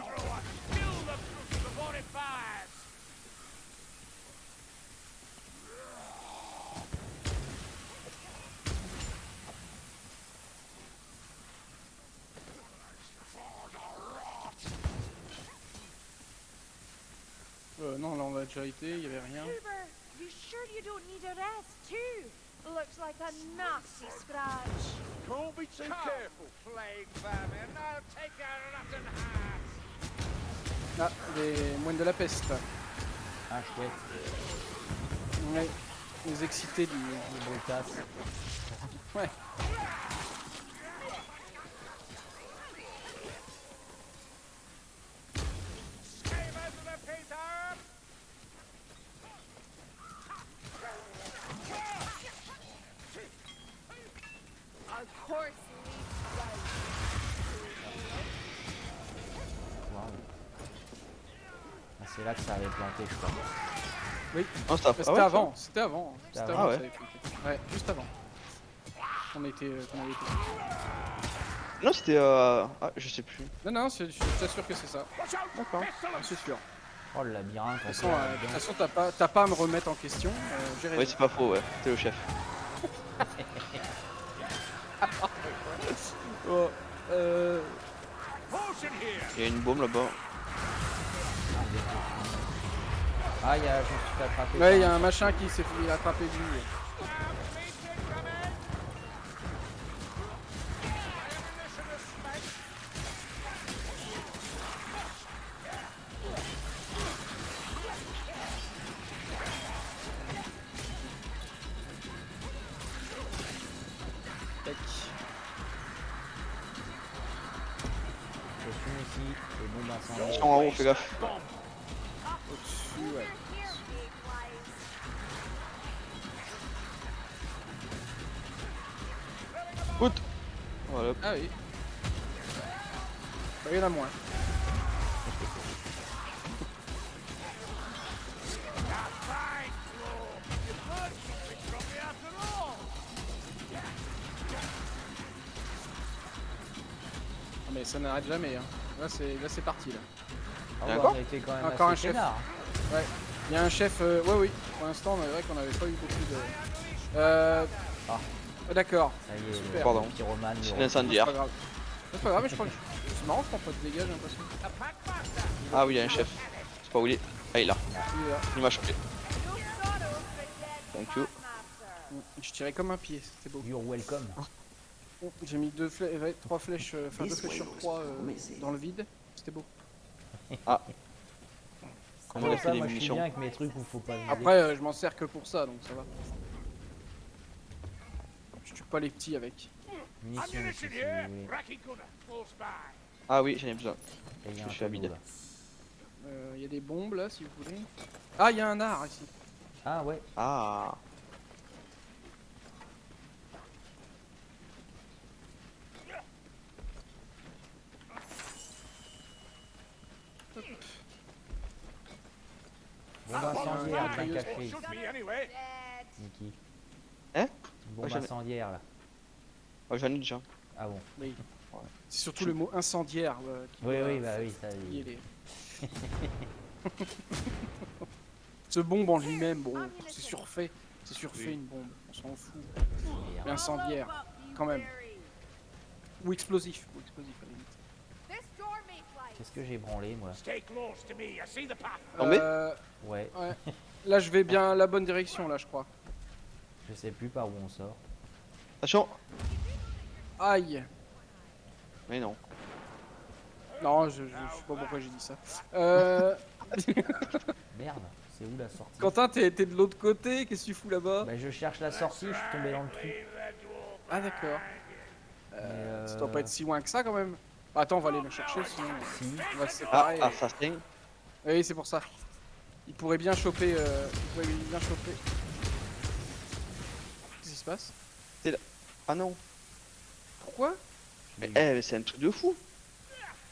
Non, là on a déjà été, il y avait rien. Uber, you sure you don't need a rest too? Looks like a nasty scratch. Don't be too careful. Plague vermin. I'll take your rotten hat. Ah, les moines de la peste. Ah chouette. Ouais, les excités du... Les brocasses. Ouais. Screamers of the Peter. Of course, Waouh. Ah, c'est là que ça avait planté je crois. Non, c'était C'était ah ouais, avant, c'était avant. C'était avant. avant, Ah ouais. ça avait flippé. Ouais, juste avant. On était... qu'on avait été. Non, c'était ah, je sais plus. Non, non, je suis sûr que c'est ça. D'accord, c'est sûr. Oh le labyrinthe. De toute façon, t'as pas à me remettre en question. J'ai raison. Ouais, c'est pas faux, ouais. T'es le chef. Oh, Potion here. Il y a une bombe là-bas. Ah il y a, je me suis fait attraper. ouais, il y par a un machin qui s'est fait attraper de lui. Tac. Potion ici, les bombes incendiaires. Attention en haut, fais gaffe. Au-dessus, ouais. Outre. Voilà. Ah oui. Bah, il y en a moins. Ah, mais ça n'arrête jamais. Hein. Là, c'est parti là. Ah, D'accord. on a été quand même Encore assez un chef. peinard. Ouais. Il y a un chef. Ouais, oui. Pour l'instant, c'est vrai qu'on n'avait pas eu beaucoup de. D'accord. Ça y est, Super. le Pardon. pyromane. C'est le- C'est l'incendiaire. pas grave. C'est pas grave, mais je crois que c'est marrant, je prends pas de dégâts, j'ai l'impression. Ah oui, il y a un chef. Je sais pas où il est. Ah, il est là. Il est là. Il m'a chopé. Thank you. Je tirais comme un pied, c'était beau. You're welcome. J'ai mis trois flèches, enfin 2 flèches sur 3 dans le vide, c'était beau. Ah. Comment On a fait ça, des moi je suis munitions. bien avec mes trucs où faut pas viser. Après, je m'en sers que pour ça, donc ça va. Je tue pas les petits avec. Munitions ici, Ammunition si here. vous voulez. Racking gunner. Full spy. Ah oui, j'en ai besoin. Et il y a Je un suis à tonneau, vide. là. Il y a des bombes là, si vous voulez. Ah, il y a un art ici. Ah ouais. Ah. Bombe incendiaire bien Curieux. cachée. Should be anyway. Niki. Hein? Une bombe Ouais, j'en ai- incendiaire là. Oh, j'en ai déjà. Ah bon. Oui. C'est surtout le mot incendiaire qui Oui, doit oui, bah oui, ça. lier les- Ce bombe en lui-même, bon, c'est surfait. C'est surfait une bombe, on s'en fout. Mais incendiaire, quand même. Ou explosif, à la limite. This door may fly. Qu'est-ce que j'ai branlé moi? Stay close to me. I see the path. Tombé Ouais. Ouais. Là, je vais bien la bonne direction, là, je crois. Je sais plus par où on sort. Attention. Aïe. Mais non. Non, je sais pas pourquoi j'ai dit ça. Merde, c'est où la sortie? Quentin, t'es de l'autre côté, qu'est-ce que tu fous là-bas? Bah je cherche la sortie, je suis tombé dans le trou. Ah, d'accord. Mais, Ça doit pas être si loin que ça, quand même. Attends, on va aller le chercher, sinon Si. on va se Ah, séparer. assassin. Oui, c'est pour ça. Il pourrait bien choper. Il pourrait bien choper. Qu'est-ce qui se passe? Ah non. Pourquoi? Mais c'est un truc de fou.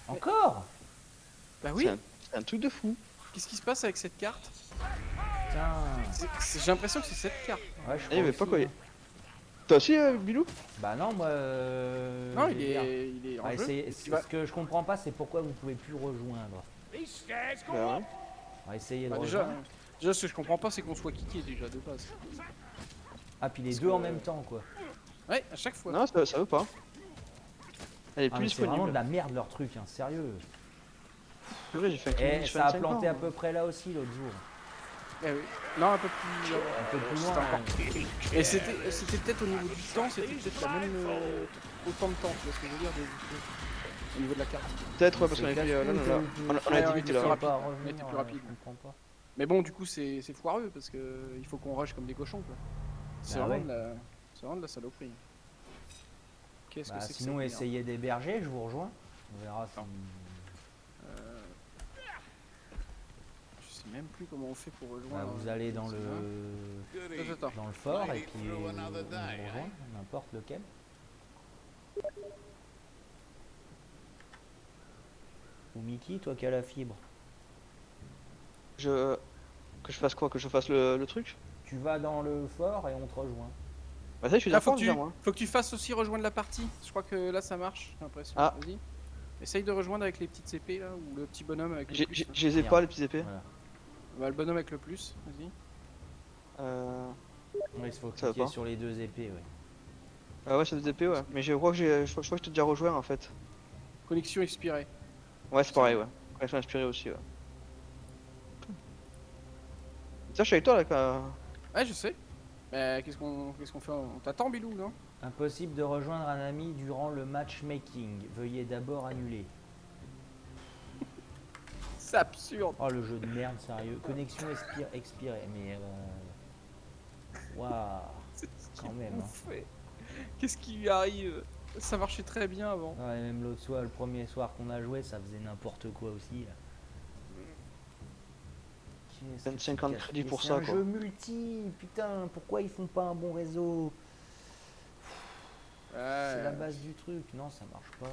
Encore? Bah oui. C'est un truc de fou. Qu'est-ce qui se passe avec cette carte? Putain. J'ai l'impression que c'est cette carte. Ouais, je Eh, crois mais pas aussi, quoi. hein. Toi aussi, Bilou? Bah non, moi. Non, je il vais dire. est en Ouais, jeu. ce que je comprends pas, c'est pourquoi vous pouvez plus rejoindre. Bah ouais. On va essayer de Bah, déjà, rejoindre. déjà, ce que je comprends pas, c'est qu'on soit kické déjà de base. Ah, puis les parce deux en que- même temps, quoi. Ouais, à chaque fois. Non, ça veut pas. Elle est Ah, plus mais c'est vraiment de disponible. la merde leur truc, hein, sérieux. C'est vrai, j'ai fait un Et clic, ça a 25 planté à ans. peu près là aussi l'autre jour. Eh oui. Non, un peu plus. Un peu plus c'était loin. encore hein. Et c'était peut-être au niveau du temps, c'était peut-être la même autant de temps, tu vois ce que je veux dire, au niveau de la carte. Peut-être, ouais, parce qu'on C'est a fait. casse-couille Là, que là, vous on a pouvez ouais, dit ouais, vite mais là. c'est pas rapide. revenir, Mais t'es plus rapide. Je comprends pas. Mais bon, du coup, c'est foireux parce que il faut qu'on rush comme des cochons, quoi. C'est Bah vraiment, ouais. c'est vraiment de la saloperie. Qu'est-ce Bah, que c'est que sinon, cette merde? essayez d'héberger, je vous rejoins. On verra si. Je sais même plus comment on fait pour rejoindre. Bah, vous allez dans le Attends. dans le fort et puis on vous rejoint, n'importe lequel. Ou Mickey, toi qui as la fibre. Que je fasse quoi? Que je fasse le truc? Tu vas dans le fort et on te rejoint. Bah ça, je suis Là, d'accord déjà, moi. faut que tu fasses aussi rejoindre la partie. Je crois que là, ça marche, j'ai l'impression. Ah. Vas-y. Essaye de rejoindre avec les petites épées là, ou le petit bonhomme avec le plus. Je les ai pas, les petites épées. Voilà. Bah, le bonhomme avec le plus, vas-y. Ouais, il faut Ça va cliquer pas. sur les deux épées, ouais. Ah ouais, c'est des épées, ouais. Mais je crois que je crois que je t'ai déjà rejoint en fait. Connexion expirée. Ouais, c'est pareil, ouais. Connexion inspirée aussi, ouais. Ça, je suis avec toi là, quand... Ouais, je sais. Mais qu'est-ce qu'on fait? On t'attend, Bilou, non? Impossible de rejoindre un ami durant le matchmaking. Veuillez d'abord annuler. C'est absurde. Oh le jeu de merde, sérieux. Connexion expirée, mais waouh, quand même. Hein. Qu'est-ce qui lui arrive? Ça marchait très bien avant. Ouais, même l'autre soir, le premier soir qu'on a joué, ça faisait n'importe quoi aussi. Là. Qu'est-ce que 25 ans de c'est crédit casse- pour c'est ça, un quoi. jeu multi, putain, pourquoi ils font pas un bon réseau? C'est la Ouais. base du truc, non ça marche pas.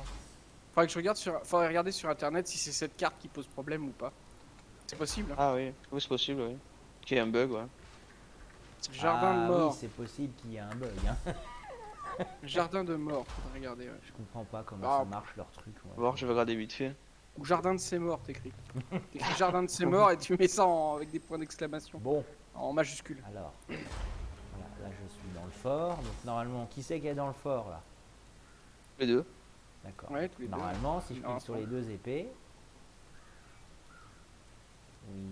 Faudrait regarder sur internet si c'est cette carte qui pose problème ou pas. C'est possible. Hein. Ah oui, oui, c'est possible, oui. Qu'il y ait un bug, ouais. Jardin Ah de mort. oui, c'est possible qu'il y ait un bug. Hein. Jardin de mort, faudrait regarder. Ouais. Je comprends pas comment Ah. ça marche leur truc. Ouais. On va voir, je vais regarder vite fait. Ou jardin de ses morts, t'écris. T'écris jardin de ses morts et tu mets ça avec des points d'exclamation. Bon, En majuscule. alors, voilà, là je suis dans le fort. Donc normalement, qui c'est qui est dans le fort là? Les deux. D'accord. Ouais, tous les deux. Normalement, si je Non, clique sur les deux épées. Oui,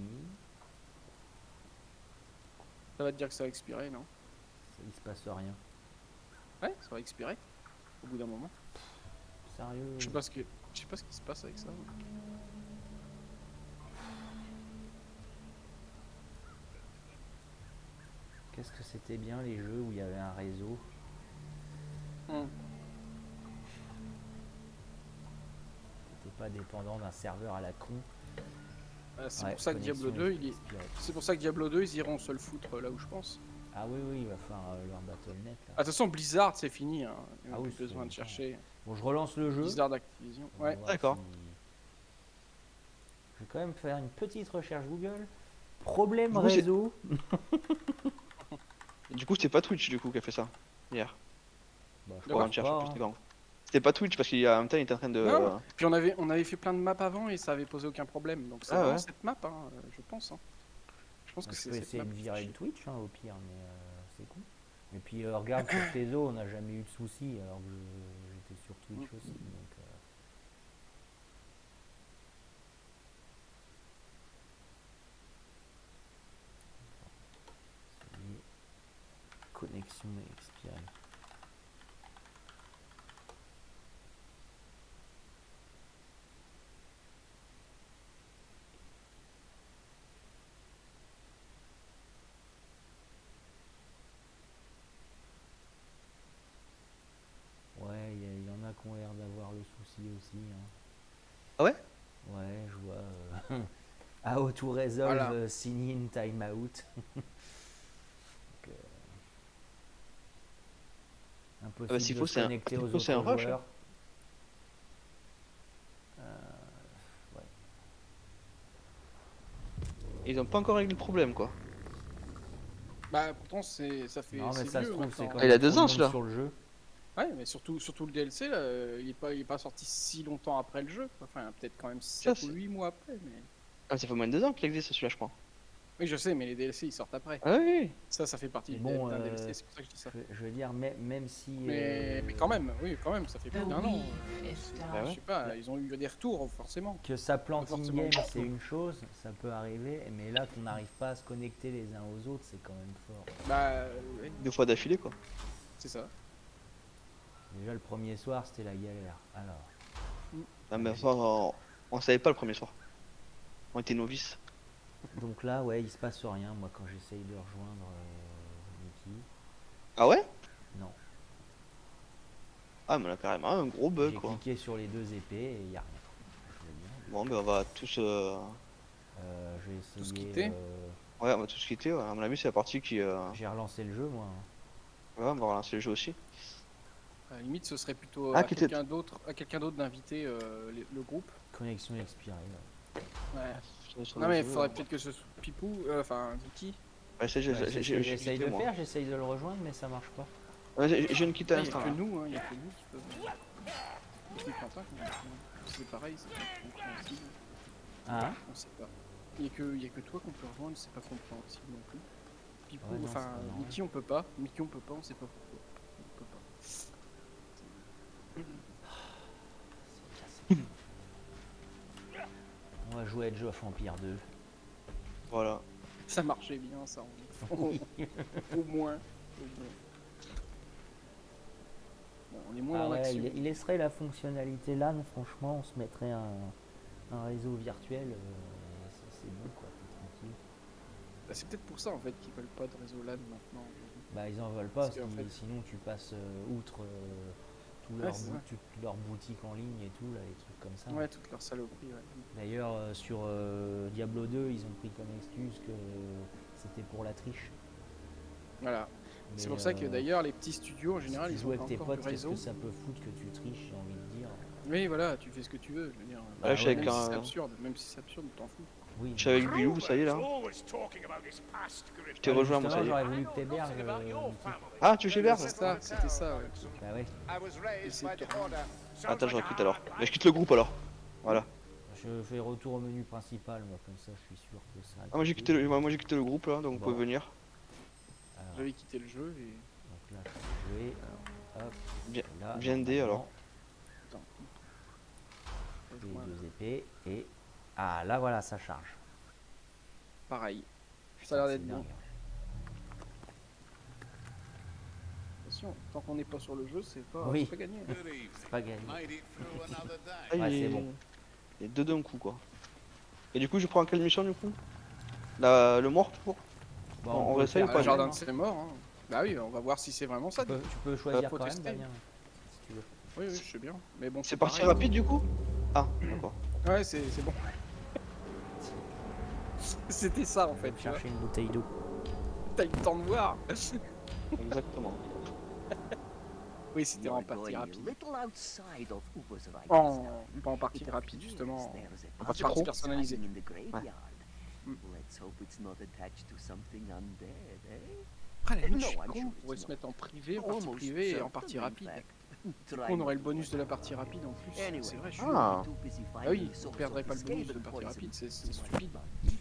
Ça va te dire que ça va expirer, non? il se passe rien. Ouais, ça va expirer. Au bout d'un moment. Sérieux? Je sais pas ce qui se passe avec ça. Qu'est-ce que c'était bien les jeux où il y avait un réseau? Hmm. T'étais pas dépendant d'un serveur à la con. C'est Ouais, pour ça que Diablo connexion 2, il est... expirée. C'est pour ça que Diablo 2, ils iront se le foutre là où je pense. Ah oui, oui, il va falloir leur Battle.net là. Ah, de toute façon, Blizzard, c'est fini. Hein. Il n'y a Ah oui, plus besoin de c'est- chercher. Bon, je relance le jeu. Blizzard Activision. On va Ouais. voir D'accord. si- Je vais quand même faire une petite recherche Google. Problème Du coup, c'est- réseau. Du coup, c'était pas Twitch du coup qui a fait ça hier. Bah, je Pour pense un cherche pas, plus hein. de gang. C'était pas Twitch parce qu'il y a en même temps il était en train de. Non. Puis on avait fait plein de maps avant et ça avait posé aucun problème. Donc c'est Ah vraiment ouais. cette map, hein, je pense. Hein. Je pense que Je c'est peux cette essayer map. de virer le Twitch hein, au pire, mais c'est con. Et puis regarde sur tes os, on n'a jamais eu de soucis alors que j'étais sur Twitch aussi. Donc, ça y est. Connexion expirée. Ouais, il y en a qui ont l'air d'avoir le souci aussi. Hein. Ah ouais? Ouais, je vois. to resolve Voilà. sign-in timeout. Donc, impossible s'il de faut, se c'est un- connecter s'il aux faut, c'est autres un rush, joueurs. Ouais. Ils ont pas encore réglé le problème quoi. Bah pourtant ça fait Non, mais c'est ça se vieux trouve, c'est maintenant. quand Ah, il a même 2 trop de ans, monde celui-là. sur le jeu. Ouais, mais surtout le DLC là, il est pas sorti si longtemps après le jeu. Enfin, peut-être quand même Ça, 7 ou c'est- 8 mois après, mais. Ah, ça fait moins de 2 ans qu'il existe celui-là, je crois. Oui, je sais, mais les DLC ils sortent après. Ah oui. Ça fait partie Mais du bon, d'un DLC, c'est pour ça que je dis ça. je veux dire, même si. Mais quand même, oui, quand même, ça fait plus d'un an. Bah ouais. Je sais pas, ils ont eu des retours forcément. Que ça plante forcément in-game, partout. c'est une chose, ça peut arriver, mais là qu'on n'arrive pas à se connecter les uns aux autres, c'est quand même fort. Bah, ouais, 2 fois d'affilée quoi. c'est ça. Déjà le premier soir, c'était la galère. Alors, Ah, mais enfin, on savait pas le premier soir. On était novices. donc là, ouais, il se passe rien, moi, quand j'essaye de rejoindre Mickey. Ah ouais? Non. Ah, mais on a carrément un gros bug J'ai quoi. cliqué sur les deux épées et il n'y a rien. Je veux dire. Bon, ben on va tous. Je vais essayer. Tous quitter Ouais, on va tous quitter. Ouais. À mon avis, c'est la partie qui. J'ai relancé le jeu, moi. Ouais, on va relancer le jeu aussi. À la limite, ce serait plutôt Ah, à qui était- quelqu'un d'autre d'inviter le groupe. Connexion expirée. Ouais. Ouais. Sur Non le mais il jeu, faudrait peut-être que ce soit Pipou, enfin Mickey. Ouais, ça, Ouais, c'est ce que j'ai j'essaye quitté, de moi. faire, j'essaye de le rejoindre, mais ça marche pas. Ouais, je viens de quitter à Il n'y a l'instant. que là. nous, il y a que nous qui peuvent. Je comprends pas comment c'est pareil, c'est pas compréhensible. Hein? On sait pas. Il y a que toi qu'on peut rejoindre, c'est pas compréhensible non plus. Pipou, Ouais, non, enfin c'est pas normal. Mickey on peut pas, Mickey on peut pas, on sait pas pourquoi. On peut pas. On va jouer à Age of Empire 2. Voilà. Ça marchait bien ça, au moins. Bon, on est moins Ah dans ouais, l'action. il laisserait la fonctionnalité LAN, franchement, on se mettrait un réseau virtuel, c'est bon quoi, t'es tranquille. Bah, c'est peut-être pour ça en fait qu'ils veulent pas de réseau LAN maintenant. Bah ils en veulent pas, Parce parce qu'en que fait- sinon tu passes outre Ouais, c'est ça. toute leur boutique en ligne et tout, là, les trucs comme ça. Ouais, toute leur saloperie, ouais. D'ailleurs, sur Diablo 2, ils ont pris comme excuse que c'était pour la triche. Voilà. C'est Mais, pour ça que d'ailleurs les petits studios en si général tu ils joues ont avec pas tes encore potes, du qu'est-ce réseau. que ça peut foutre que tu triches, j'ai envie de dire. Oui voilà, tu fais ce que tu veux, je veux dire. Bah Là, je suis avec même si c'est un. absurde, même si c'est absurde, t'en fous. Oui. Je suis avec Bilou, ça y est là. Je t'ai rejoint, moi, ça y est. J'aurais voulu que t'héberges. Ah, tu héberges? C'est ça, c'était ça, ouais. Bah ouais. Attends, je quitte alors. Mais je quitte le groupe alors. Voilà. Je fais retour au menu principal, moi, comme ça, je suis sûr que ça. Ah, moi j'ai quitté le groupe là, donc vous Bon. pouvez venir. Alors, J'avais quitté le jeu et. donc là, je vais jouer. Hop. Bien, Là, bien D, alors. Attends. Les deux épées et. Ah, là, voilà, ça charge. Pareil. Ça a l'air d'être C'est bon. dingue. Attention, tant qu'on n'est pas sur le jeu, c'est pas, Oui. c'est pas gagné. C'est pas gagné. Ah, Ouais, il c'est est- bon. Il est deux d'un coup quoi. Et du coup, je prends quelle mission du coup? Le mort toujours? Bon, on peut réessaye faire ou Ah, pas, le quand jardin même, de ses morts. Hein. Bah oui, on va voir si c'est vraiment ça. Tu peux choisir faut quand même, tester. Damien, si tu veux. Oui, oui, je sais bien. Mais bon, C'est parti pareil. rapide du coup? Ah, d'accord. Ouais, c'est bon. C'était ça en Je fait. vais Tu vois. chercher une bouteille d'eau. T'as eu le temps de voir. Exactement. Oui, c'était en You're partie going a rapide. little outside of Ubersreich En, this time. pas en partie It rapide appears justement. there is a partie puzzle personnalisée. hiding in the graveyard. Mm. Let's hope it's not attached to something undead, eh? Après, à la limite, No, je suis I'm con, sure on it's pourrait se not. mettre en privé, en partie Almost privée et en certain, partie in rapide. fact. Du coup, on aurait le bonus de la partie rapide en plus. Anyway. C'est vrai, je suis Ah. Too busy Ah finding oui, on source perdrait of pas le bonus escape de and partie poison rapide, c'est to stupide.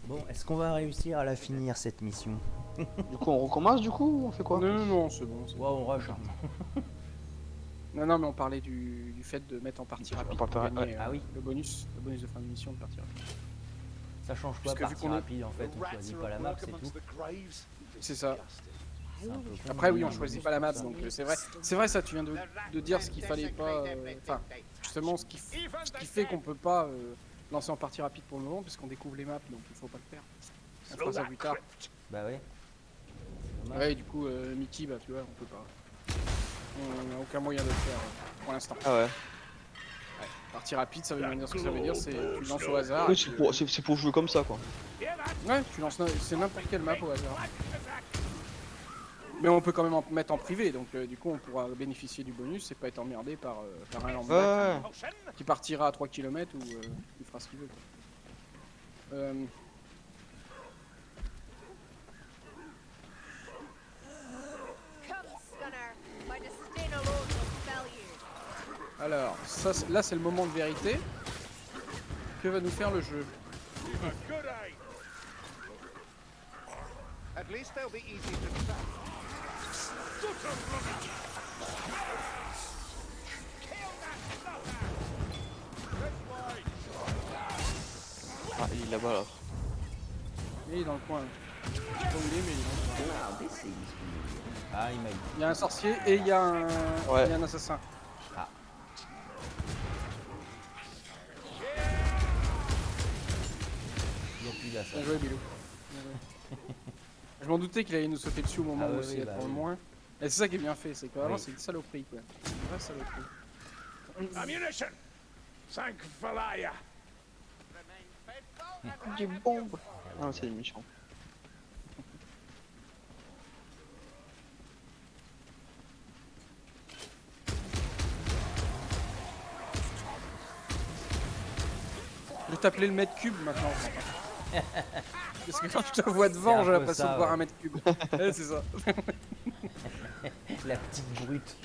Bon, est-ce qu'on va réussir à la finir cette mission? Du coup, on recommence du coup ou on fait quoi? Non, non, c'est bon. Ouais, on rush. Hein. Non, mais on parlait du fait de mettre en partie rapide pour partie- gagner Ah oui. le bonus de fin de mission de partie rapide. Ça change pas, Puisque vu partie qu'on est- rapide en fait, on choisit pas la map, c'est tout. C'est ça. C'est un peu con, Après, oui, mais on choisit pas la map, donc c'est vrai, ça, tu viens de dire ce qu'il fallait pas. Enfin, justement, ce qui fait qu'on peut pas lancer en partie rapide pour le moment, puisqu'on découvre les maps, donc il faut pas le faire. On fera ça plus tard. Bah ouais. C'est dommage. Ouais, du coup, Mickey, bah tu vois, on peut pas. On n'a aucun moyen de le faire pour l'instant. Ah ouais. Partie rapide, ça veut dire ce que ça veut dire, c'est tu lances au hasard. Oui, et tu- c'est pour jouer comme ça quoi. Ouais, tu lances c'est n'importe quelle map au hasard. Mais on peut quand même en mettre en privé, donc du coup on pourra bénéficier du bonus et pas être emmerdé par un lambda Ouais. qui partira à 3 km ou il fera ce qu'il veut. Quoi. Come, Scunner. My disdain alone will fell you. Alors, ça, là c'est le moment de vérité. Que va nous faire le jeu? Good aim. At least they'll be easy to track. Ah, il est là-bas là. Il est dans le coin. Je sais pas où il est, mais il est dans le coin. Now this seems familiar. Ah, il m'a eu. Il y a un sorcier et il y a un, Ouais. il y a un assassin. Il y a plus Bien d'assassin. joué, Bilou. Bien joué. Je m'en doutais qu'il allait nous sauter dessus au moment Ah où oui, c'est oui, être bah pour le oui. moins. Et c'est ça qui est bien fait, c'est que vraiment Oui. c'est une saloperie quoi. C'est une vraie saloperie. Ammunition. Thank Valaya. Des bombes. Ah, c'est des méchants. Je vais t'appeler le mètre cube maintenant. Parce que quand je te vois devant, C'est un j'ai peu l'impression ça, de voir ouais. un mètre cube. Ouais, c'est ça. La petite brute.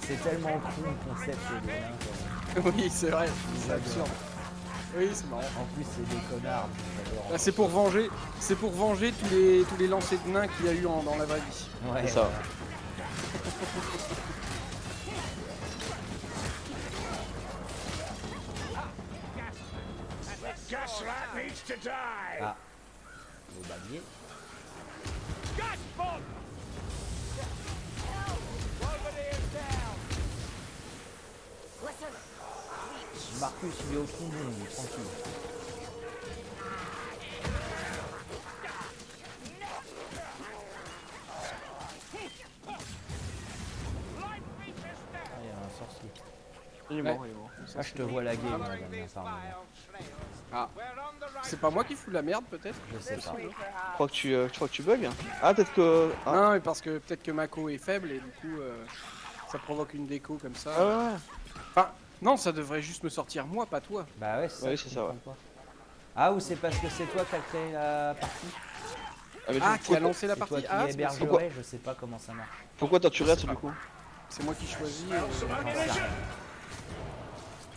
C'est tellement con le concept de nain. Oui, c'est vrai, c'est J'adore. absurde. Oui, c'est marrant. En plus, c'est des connards. j'adore. Là, c'est pour venger tous les lancers de nains qu'il y a eu dans la vraie vie. Ouais, C'est ça. voilà. Gas rat needs to die. Ah. Le babier. Gas bomb. Bombardier down. Marcus, il est au trombone, il est tranquille. Ah, il y a un sorcier. Il est Ouais. mort, il est mort. Ah, je te vois la game, Damien, pardon. Ah. C'est pas moi qui fous la merde peut-être? Je sais pas. Je crois que tu bugs. Ah, peut-être que. Ah, Non, mais parce que peut-être que Mako est faible et du coup ça provoque une déco comme ça. ah ouais, ouais. Enfin, non, ça devrait juste me sortir moi, pas toi. Bah ouais, c'est ça. Ouais, je c'est ça, comprends pas. Ah, ou c'est parce que c'est toi qui as créé la partie? Ah, mais Ah, du qui a coup, lancé la C'est toi partie qui A, c'est parce que hébergerais, je sais pas comment ça marche. pourquoi toi tu restes du coup? c'est moi qui choisis. J'en sais rien.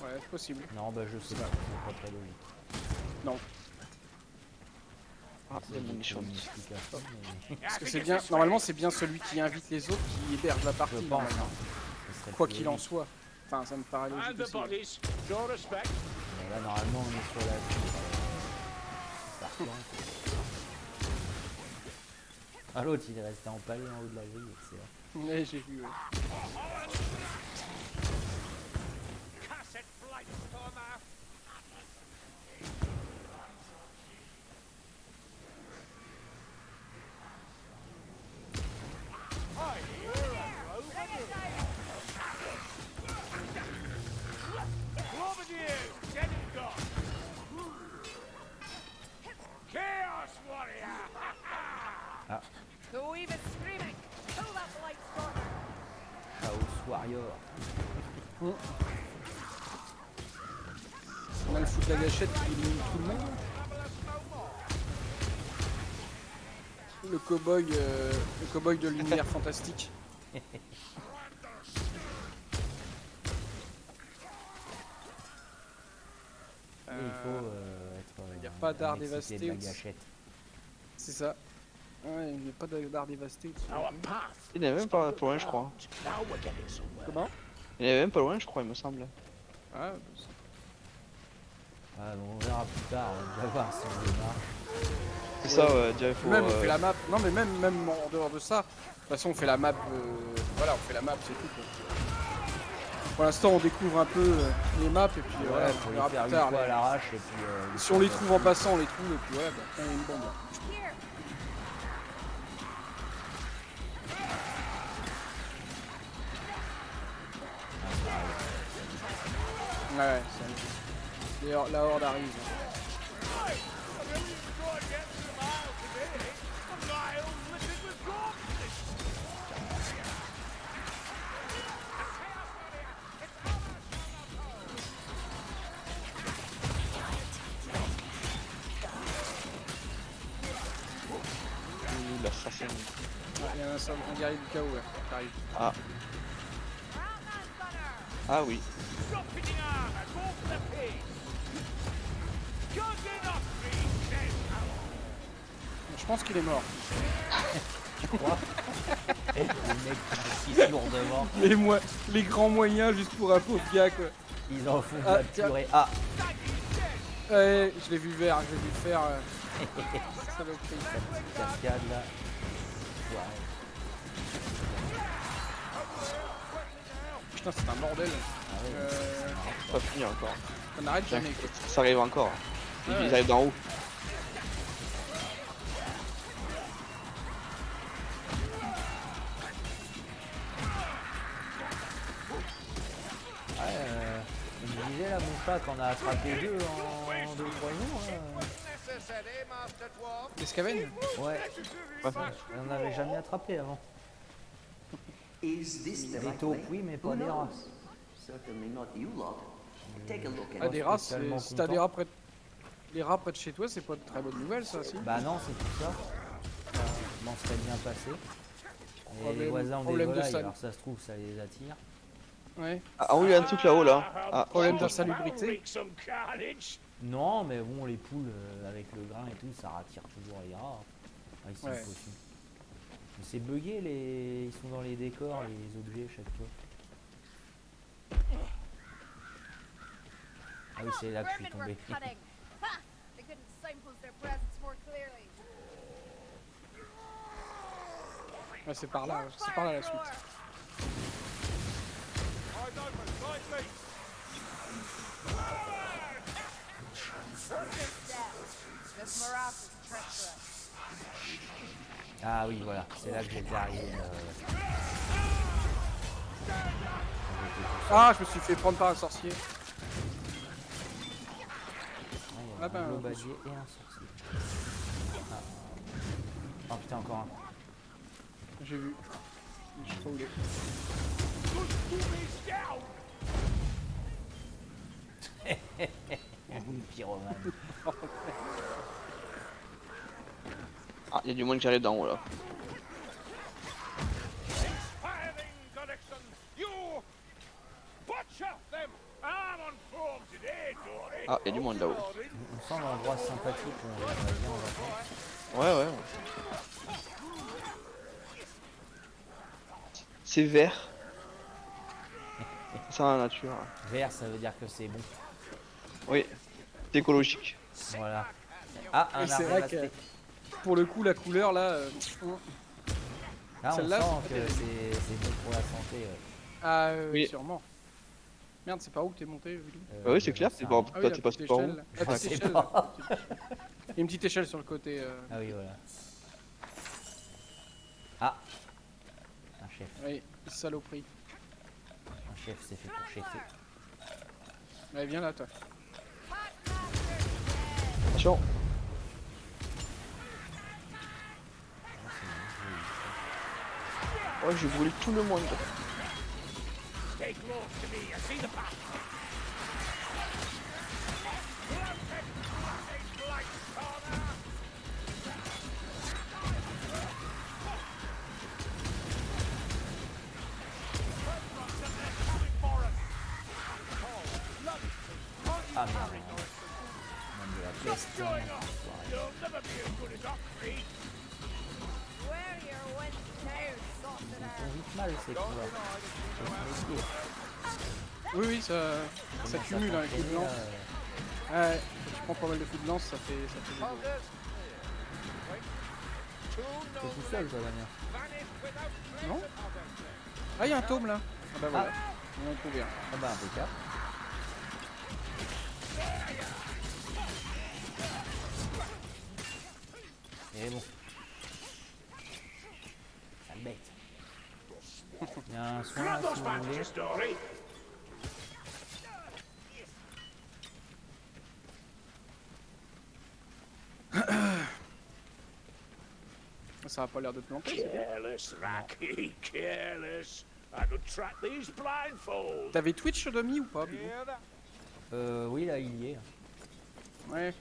Ouais, c'est possible. Non, bah je sais pas, c'est pas très logique. Non. Ah, il y a mon J'ai nichon. trouvé une explication, mais Parce que c'est bien. Normalement, c'est bien celui qui invite les autres qui héberge la je partie. pense, normalement. ce serait Quoi plus qu'il en logique. soit. Enfin, ça me paraît And logique the aussi. bodies. Show respect. Mais là, normalement, on est sur la ça repart. Ah, l'autre, il est resté empalé en haut de la grille, excellent. Ouais, j'ai vu. Ouais. Cassette flight stormer. Bombardier, get it gone. Chaos warrior. Go even screaming. Kill that light stormer. Chaos Warrior. On a le fou de la gâchette qui élimine tout le monde. Le cow-boy de l'univers fantastique. Et il faut être. y a pas d'art un excité dévasté de la aussi. gâchette. C'est ça. Ouais, il n'y a pas d'art dévasté au-dessus. Our path. Il n'est même pas loin, je crois. Now we're getting somewhere. Comment? Il est même pas loin, je crois, il me semble. Ah, Ah, bon, on verra plus tard, on va voir si on démarre. C'est ça, ouais, déjà il faut. même on fait la map. Non, mais même en dehors de ça. De toute façon, on fait la map. Voilà, on fait la map, c'est tout. Quoi. Pour l'instant, on découvre un peu les maps et puis voilà, Faut on les verra faire plus une tard. fois à l'arrache et puis. Si on les trouve en passant, on les trouve et puis voilà, bah, on a une bombe. Here. Ouais, la horde arrive. L'assassin. Il y a un guerrier du chaos ouais, qui arrive. Ah. Ah oui. Je pense qu'il est mort. Le mec qui est lourd devant, Les grands moyens juste pour un pauvre gars quoi. ils en font de Ah, la tiens. purée. Ah, Ouais, je l'ai vu faire, je l'ai vu faire. Saloperie. cascade là. Ouais. Putain, c'est un bordel. Ah ouais, Euh, Pas fini encore. ça n'arrête jamais quoi. Ça arrive encore. Ils Ouais. arrivent d'en haut. Ouais, on me disait là, mon chat, qu'on a attrapé deux en 2-3 jours. Necessary, Master Dwarf. Les Skaven. Ouais, on n'avait jamais attrapé avant. Is this the Des right taupes, way? oui, mais Who pas des knows? rats. Certainly not you lot. Take a look Ah, at des it. rats, spécialement si t'as content. des rats près de... Les rats près de chez toi, c'est pas de très bonne nouvelle ça, si. Bah non, c'est tout ça. Je m'en serait bien passé. Et les Problème- voisins ont des problème de volailles, salle. alors ça se trouve, ça les attire. Ouais. Ah oui, il y a un truc là-haut là. Ah, Problème d'insalubrité. Non, mais bon, les poules avec le grain et tout, ça rattire toujours les rats. Ah, ils sont Ouais. possibles. Mais c'est bugué, ils sont dans les décors, les objets chaque fois. Ah oui, c'est là que je suis Vermin were tombé. cunning. Ha! They couldn't signpost their presence more clearly. Ouais, c'est par là la suite. This morass is treacherous. Ah oui, voilà, c'est là que j'étais arrivé. Ah, je me suis fait prendre par un sorcier. Il y Ah avait un ben, globadier et un sorcier. Ah. Oh putain, encore un. J'ai vu. Je sais pas où il est. Une pyromane. Ah, il y a du monde qui arrive d'en haut là. Firing connection. You butcher them. I'm on form today, Dory. Ah, il y a du monde là-haut. On sent l'endroit sympathique où on va bien en vacances. Ouais, ouais. C'est vert. C'est ça la nature. Vert, ça veut dire que c'est bon. Oui. C'est écologique. Voilà. Ah, un Et c'est arbre vrai masqué. que pour le coup, la couleur là. Là, on celle-là, sent c'est que pas c'est bon pour la santé. Ah, Oui. sûrement. Merde, c'est par où que t'es monté, Willy? Bah oui, c'est clair. j'en sais C'est rien. pas... Ah oui, Toi, la t'es passé petite par où? échelle. La petite sais échelle. pas. Il y a une petite échelle sur le côté. Ah oui, voilà. Ah, un chef. Oui, saloperie. Un chef, c'est fait pour chefer. Allez, viens là, toi. Attention. Oh, j'ai brûlé tout le monde. Stay close to me. I see the path. Ah merde. Même de la peste. You'll never be as good as Ockree. Where your went down, sorcerer. Ils font vite mal ces couleurs. Faut se méfier. Oui, oui, ça Comment cumule un coup de s'entraîner, lance. Ouais, quand tu prends pas mal de coups de lance, ça fait des Hold dégâts. it. Wait. Two T'es tout seul, toi, Damien. vanish without Non? trace of them. Ah, il y a un tome là. Ah bah voilà. On en a trouvé un. Ah bah, impeccable. Et bon. Sale bête. Il y a un soin là si vous voulez. Dory. ça a pas l'air de planter. c'est bien. Careless, Raki, careless. I could track these blindfold. T'avais Twitch Domi ou pas du coup? Hear that? Oui, là, il y est. Ouais.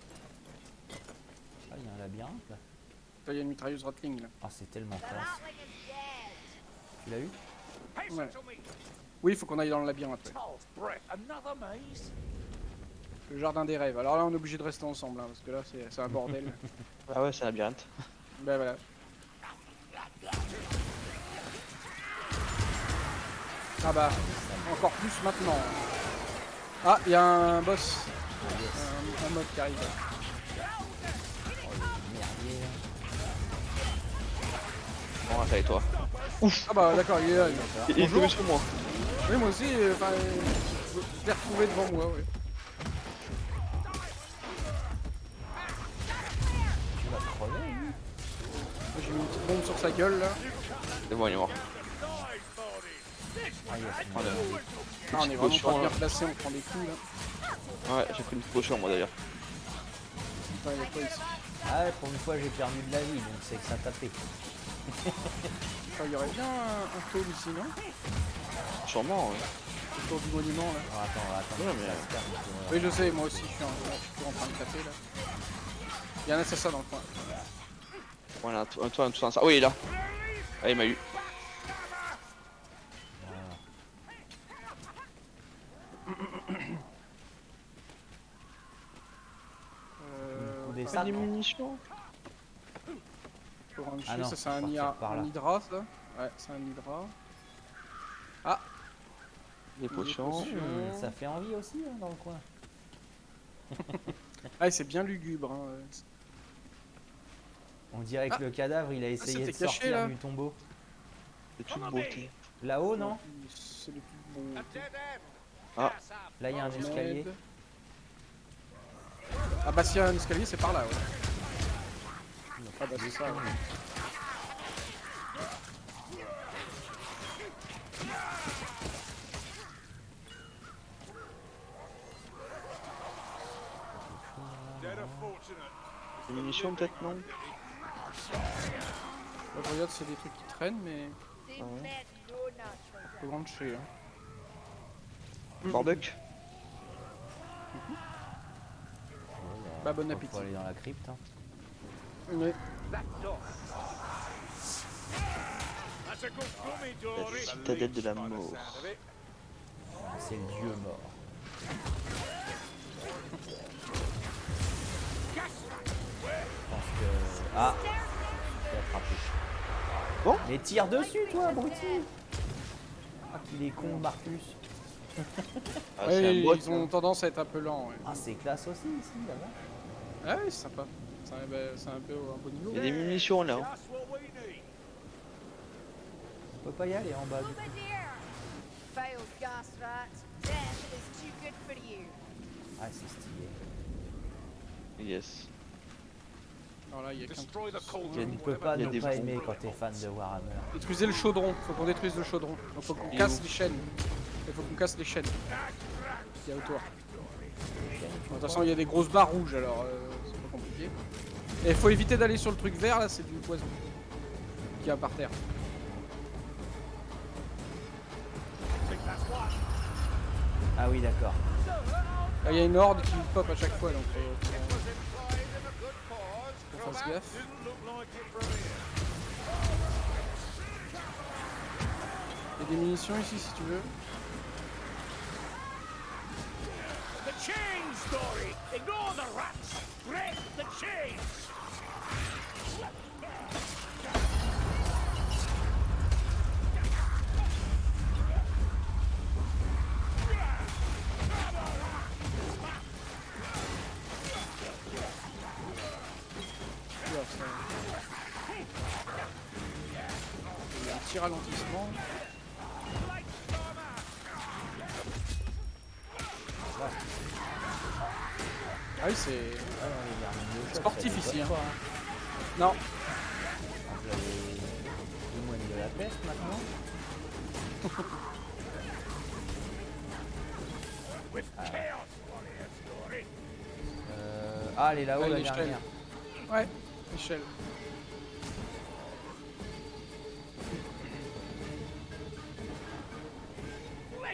Ah, il y a un labyrinthe là. Là, il y a une mitrailleuse Ratling là. Ah, c'est tellement The classe. Ratling is dead. Tu l'as eu? Hasten Ouais. to me. Oui, il faut qu'on aille dans le labyrinthe. Ouais. Toll's breath. Another maze. Le jardin des rêves. Alors là, on est obligé de rester ensemble hein, parce que là, c'est un bordel. Ah ouais, c'est un labyrinthe. Ben voilà. Ah bah, encore plus maintenant. Ah, il y a un boss. Un mode qui arrive. Merdier. Bon, ça et toi. Ah bah d'accord, il est là. lui. Il est tombé sur moi. Oui, moi aussi, je l'ai retrouvé devant moi, ouais. Tu vas crever, lui. J'ai mis une petite bombe sur sa gueule là. C'est bon, il est mort. Ah, yes, Oh, là. Ah, on est vraiment Potion, pas bien là. placé, on prend des coups là. Ouais, j'ai pris une potion moi d'ailleurs. Putain, il y a quoi ici? Ah, ouais, pour une fois, j'ai perdu de la vie, donc c'est que ça tapait. Enfin, il y aurait bien un taume ici, non? Sûrement, ouais. Autour du monument là. Oh, attends. Ouais, mais- ça se termine, Oui, je sais, moi aussi, je suis toujours en train de taper là. Il y a un assassin dans le coin. Voilà, un toit, un tout ça. Oui, il est là. Ah, il m'a eu. Pas Des de sacs. munitions. Faut rentrer, Ah non, ça c'est un, faut partir par là. un hydra ça. Ouais, c'est un hydra. Ah, Des potions. potions. Ça fait envie aussi hein, dans le coin. Ah, et c'est bien lugubre. Hein. On dirait que Ah. le cadavre il a essayé de c'était caché, sortir là. du tombeau. C'est toute beauté. Là-haut, non? C'est le plus beau. A dead end. Ah. Pass up. Là, il y a un escalier. Merde. Ah bah s'il y a un escalier, c'est par là, ouais. Ah bah c'est ça, ouais. Dead or fortunate. Des munitions peut-être, non? Là, je regarde, c'est des trucs qui traînent, mais These Ah ouais. men no natural. faut rentrer. Hein. Barbuck. Bah, bon Faut appétit. aller dans la crypte. Hein. Mais That door. That's a good gummy door. La citadelle de la mort. C'est le dieu mort. Je pense que... Ah, je suis attrapé. Bon. Mais tire dessus, toi, abruti. Ah, qu'il est con, Marcus. Ah, ouais, c'est un bot. ils ont tendance à être un peu lents. Ouais. Ah, c'est classe aussi, ici, là-bas. Ah ouais, c'est sympa. C'est un peu un bon niveau. Il y a des munitions là. That's what we need. On peut pas y aller en bas, du coup. Over there. Failed gas rat. Death is too good for you. Ah, c'est stylé. Yes. Alors là, il y a qu'un Destroy the Tu cauldron. ne peux pas Il y a ne des pas bombes. aimer quand t'es fan de Warhammer. Détruisez le chaudron, faut qu'on détruise le chaudron. Donc faut qu'on Il est casse où? les chaînes. Il faut qu'on casse les chaînes. Il y a autour. De toute façon, il y a des grosses barres rouges alors c'est pas compliqué. Et il faut éviter d'aller sur le truc vert là, c'est du poison. Qu'il y a par terre. Ah oui, d'accord. Là, il y a une horde qui pop à chaque fois donc Implied in a good cause. Faut faire From gaffe. out didn't look like it from here. il y a des munitions ici si tu veux. The chain story. Ignore the rats. Break the chains. Oula, ça- Il y a un petit ralentissement. Ah oui c'est sportif ici. Hein. Non, Vous avez le moine de la peste maintenant. With chaos warrior story. Ah, elle est là-haut, Ouais, la l'échelle. dernière. Ouais, Michel.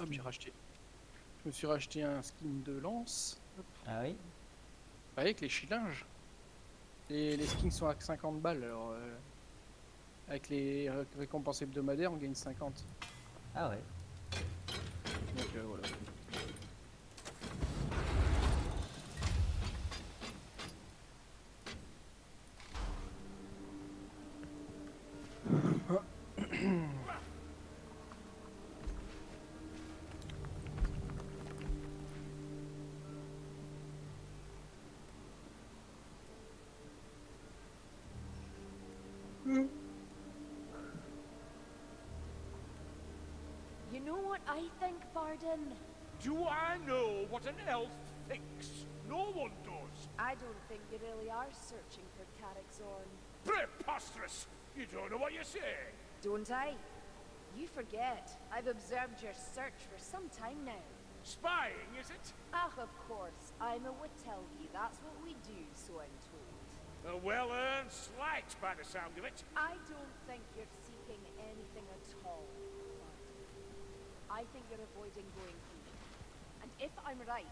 Hop, j'ai racheté. Je me suis racheté un skin de lance. Ah oui? Avec les chilinges. Les skins sont à 50 balles, alors avec les récompenses hebdomadaires, on gagne 50. Ah ouais. Donc voilà. You know what I think, Bardin? Do I know what an elf thinks? No one does. I don't think you really are searching for Carrickzorn. Preposterous! You don't know what you're saying. Don't I? You forget. I've observed your search for some time now. Spying, is it? Ah, of course. I'm a Witelgi. That's what we do, so I'm told. A well-earned slight by the sound of it. I don't think you're seeking anything at all, Bardin. I think you're avoiding going through. And if I'm right,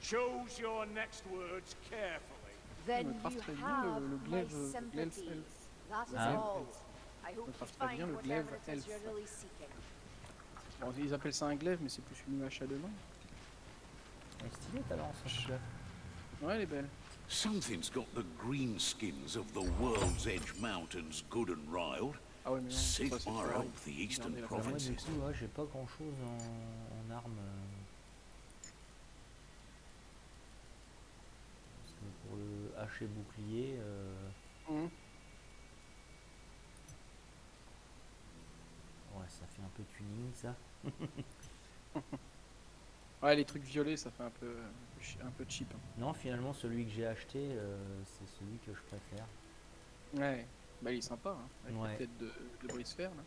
Choose your next words carefully. then me you très bien have le my glaive elfe. sympathies. That is Ah. all. I hope me you passe très bien find le whatever glaive it is you're elfe. really seeking. Bon, ils appellent ça un glaive, mais c'est plus une hache à deux mains. Elle est stylée ta lance en tout cas. Ouais, elle est belle. Something's got the green skins of the World's Edge Mountains good and riled. Ah ouais, mais non, Safe ça, c'est far pareil. out the eastern Regardez la Moi provinces. du coup ouais, j'ai pas grand chose en armes. Parce que pour le hache et bouclier, Mhm. ouais ça fait un peu tuning ça. Ouais, les trucs violets, ça fait un peu cheap. Hein. Non finalement celui que j'ai acheté c'est celui que je préfère. Ouais, bah il est sympa, hein, avec Ouais. la tête de brise-fer là.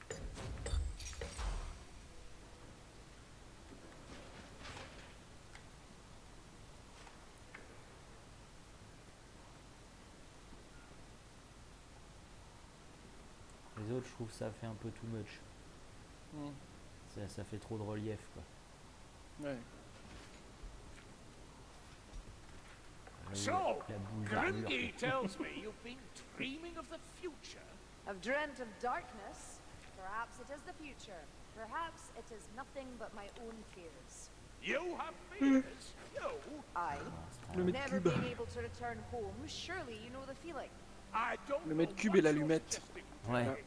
Les autres je trouve ça fait un peu too much. Mhm. Ça fait trop de relief quoi. Ouais. So, La boule d'armure. Grimgy tells me you've been dreaming of the future. I've dreamt of darkness. Perhaps it is the future. Perhaps it is nothing but my own fears. You have fears? You? I, Le mètre never cube. being able to return home, surely you know the feeling. I don't Le know mètre cube what et you're l'allumette. suggesting. Ouais.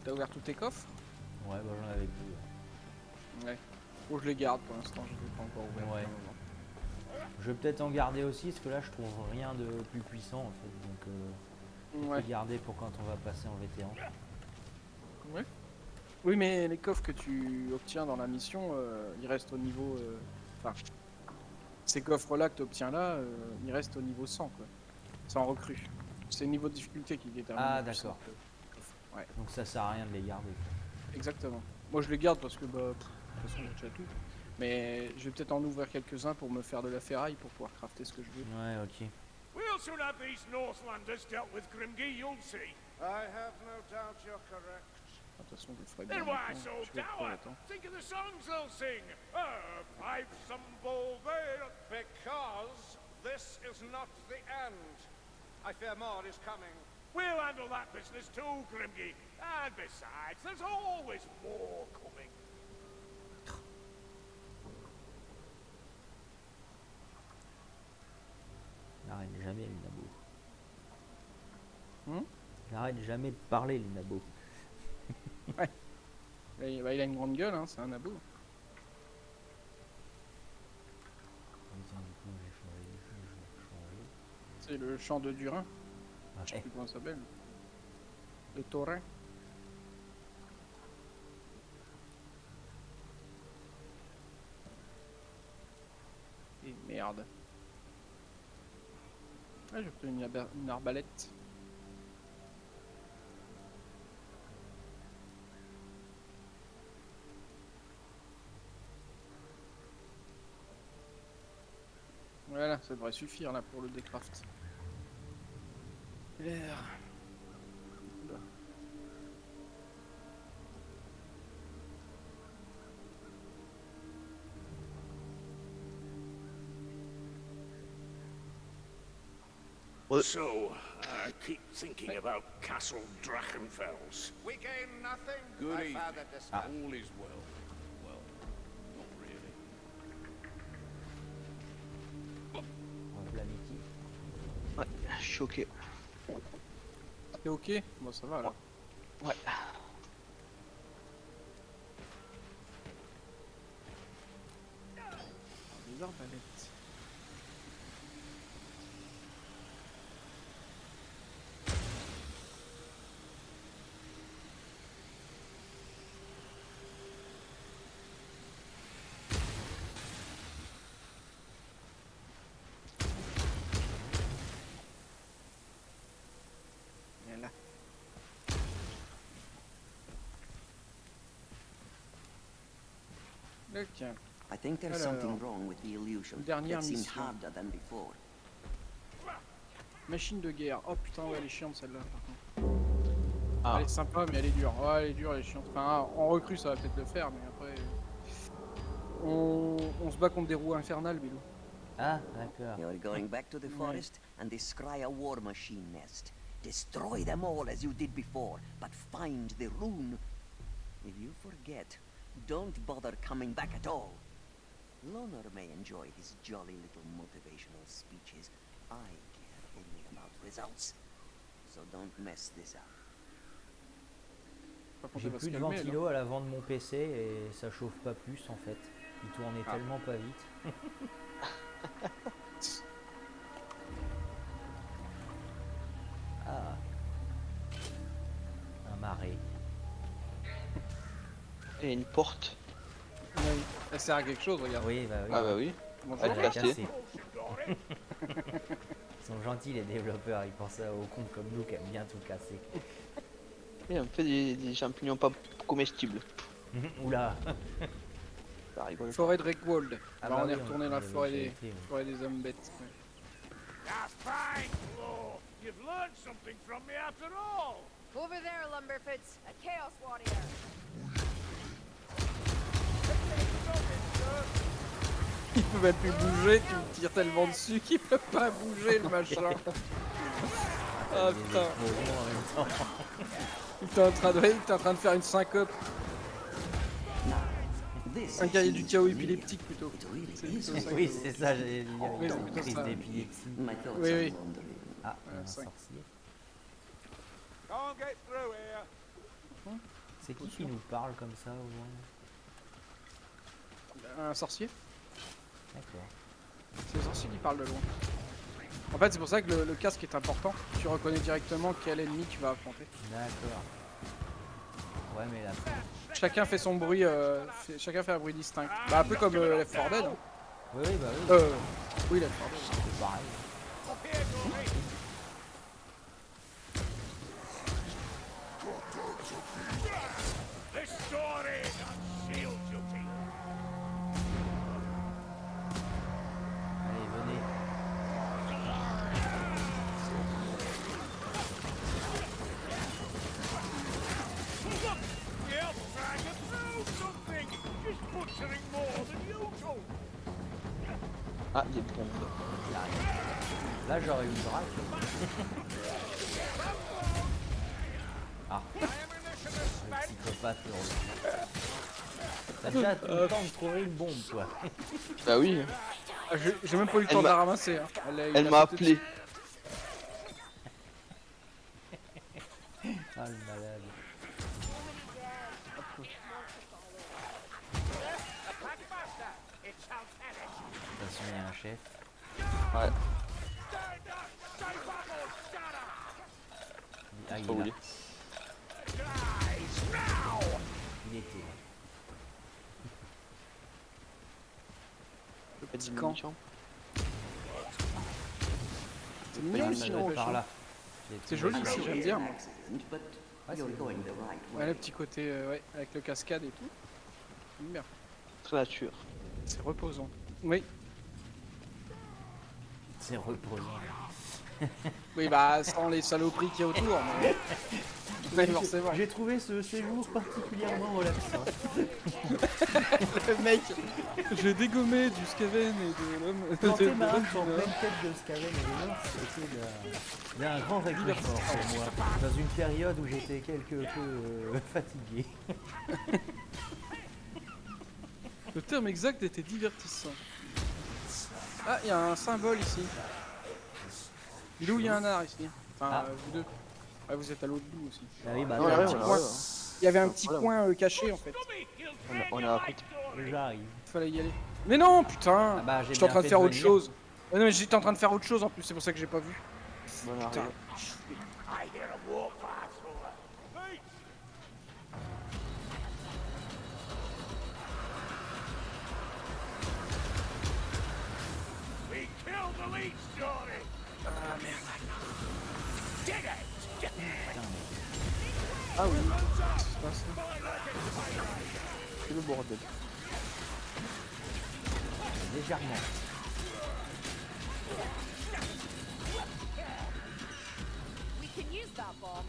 T'as ouvert tous tes coffres? Ouais bah j'en avais plus. Ouais. Bon, je les garde pour l'instant, je les ai pas encore ouverts. Ouais. pour le moment. Je vais peut-être en garder aussi parce que là je trouve rien de plus puissant en fait. Donc je Ouais. vais garder pour quand on va passer en vétéran. Ouais. Oui, mais les coffres que tu obtiens dans la mission, ils restent au niveau. Enfin, ces coffres-là que tu obtiens là, ils restent au niveau 100, quoi. Sans recrue. C'est le niveau de difficulté qui détermine. Ah, la puissance d'accord. de coffre. Ouais, Donc ça sert à rien de les garder. Quoi. exactement. Moi, je les garde parce que, bah, de toute façon, j'ai déjà tout. Mais je vais peut-être en ouvrir quelques-uns pour me faire de la ferraille pour pouvoir crafter ce que je veux. Ouais ok. We'll soon have these Northlanders dealt with, Grimgy, you'll see. I have no doubt you're correct. De toute façon, je le ferai bien. Then why maintenant, so je vais prendre dour? le temps. Think of the songs they'll sing. Pipesome bowl vale. Because this is not the end. I fear more is coming. We'll handle that business too, Grimgy. And besides, there's always more coming. N'arrête jamais le nabo. Hmm. N'arrête jamais de parler le nabo. Bah, il a une grande gueule, hein, c'est un abo. Tiens, du coup j'ai changé de jeu, je vais changer. C'est le champ de Durin. Je sais Ouais. plus comment ça s'appelle. Le taurin. merde. Ah, j'ai pris une arbalète. Voilà, ça devrait suffire là pour le décraft. L'air. Oula. So, I keep thinking about Castle Drachenfels. We gain nothing. Good My evening. father dispatched. All is well. Well, not really. La Mickey. Ouais, je suis ok. T'es ok? Bon, ça va alors. Ouais. Les arbalètes. Voilà. Ok. I think there's something wrong with the illusion. Dernière That seemed mission. harder than before. Machine de guerre. Oh putain, ouais, elle est chiante celle-là par contre. Ah. Elle est sympa, mais elle est dure. Ouais, elle est dure, elle est chiante. Enfin, en recrue, ça va peut-être le faire, mais après. On se bat contre des roues infernales, Bilou. Ah, d'accord. You're going back to the forest and descry a war machine nest. Destroy them all as you did before, but find the rune. If you forget, don't bother coming back at all. Loner may enjoy his jolly little motivational speeches. I care only about results. So don't mess this up. Par contre, J'ai elle va se plus de calmer, elle, ventilo à l'avant de mon PC et ça chauffe pas plus en fait. Il tournait tellement pas vite. Ah. Un marais. Et une porte. hein. Ouais, elle sert à quelque chose, regarde. Oui, bah oui. Ah bah oui. Bonjour. Elle Elle est a cassée. cassé. Ils sont gentils les développeurs, ils pensent aux cons comme nous qui aiment bien tout casser. Et on fait des champignons pas comestibles. Oula. Ça rigole. Forêt de Rekwald. Ah Bah, bah on est oui, retourné on dans la avait forêt déjà des, été, oui. forêt des hommes bêtes. Ouais. Ah, fine, Flo. You've learned something from me after all. Over there, Lumberfoots, a Chaos Warrior. Il peut même plus bouger, tu me tires tellement dessus qu'il peut pas bouger le machin. Ah Des putain, explosions en même temps. il était en train de faire une syncope. This Un guerrier du seems chaos familiar. épileptique plutôt. It really C'est is. plutôt ça. Oui, c'est ça, j'allais dire. Oui, Il a c'est une plutôt crise ça. d'épilepsie. My thoughts Oui, are oui. wandering. Ah, un cinq. sorcier. Can't get through here. C'est qui nous parle comme ça au loin? Un sorcier? D'accord. C'est le sorcier qui parle de loin. En fait, c'est pour ça que le casque est important. Tu reconnais directement quel ennemi tu vas affronter. D'accord. Ouais, mais là, Chacun fait son bruit, chacun fait un bruit distinct. Bah, un peu comme Left 4 Dead. Hein. oui, oui, bah oui, Oui, Left 4 Dead. c'est pareil. Up here, Goldie. This story is on shield duty. Allez, venez. Look, the elf dragon threw something. She's butchering more than usual. Ah, des bombes. Là, j'aurais eu une drague. Ah, le psychopathe heureux. T'as déjà tout le temps de trouver une bombe, toi. Bah oui. Ah, j'ai même pas eu le Elle temps de la m'a- ramasser. Hein. Elle m'a appelé. Ah, le malade. Packmaster, it's Altanic. De toute façon, il y a un chef. Ouais. Stand up, say bubble, shut up. Ah, il Pas est là. voulu. Guys, now. Il était là. Le Petit petit camp. camp. C'est pas mignon une ici, Ça maison. doit non, être par là. J'ai C'est trouvé joli ça. ici, j'aime bien. Moi. But Ouais, you're c'est going joli. the right Ouais, way. le petit côté, ouais, avec le cascade et tout. J'aime bien. Très nature. C'est reposant. Oui. C'est reposant. Oui, bah, sans les saloperies qu'il y a autour. Mais... Oui, forcément. J'ai trouvé ce séjour particulièrement relaxant. Le mec, j'ai dégommé du Skaven et de l'homme. Planter de ma l'homme hache en du Nord. pleine tête de Skaven et de Nord, c'était d'un grand réconfort pour moi, dans une période où j'étais quelque peu fatigué. Le terme exact était divertissant. Ah, il y a un symbole ici. Il est où il y a un art ici? Enfin, Ah. vous deux. Ah, vous êtes à l'autre bout aussi. Ah oui, bah, Il y avait un petit ouais, coin, ouais. il y avait un petit Voilà. coin caché en fait. On est à côté. j'arrive. Il fallait y aller. Mais non, putain! Ah bah, j'ai J'étais en bien train de fait faire de autre venir. chose. Ah non, mais j'étais en train de faire autre chose en plus, c'est pour ça que j'ai pas vu. Bonne Putain. arrivée. We killed the leech, Johnny! Ah merde. Ah oui, Qu'est-ce qui se passe là? c'est le bordel. Légèrement. We can use that bomb.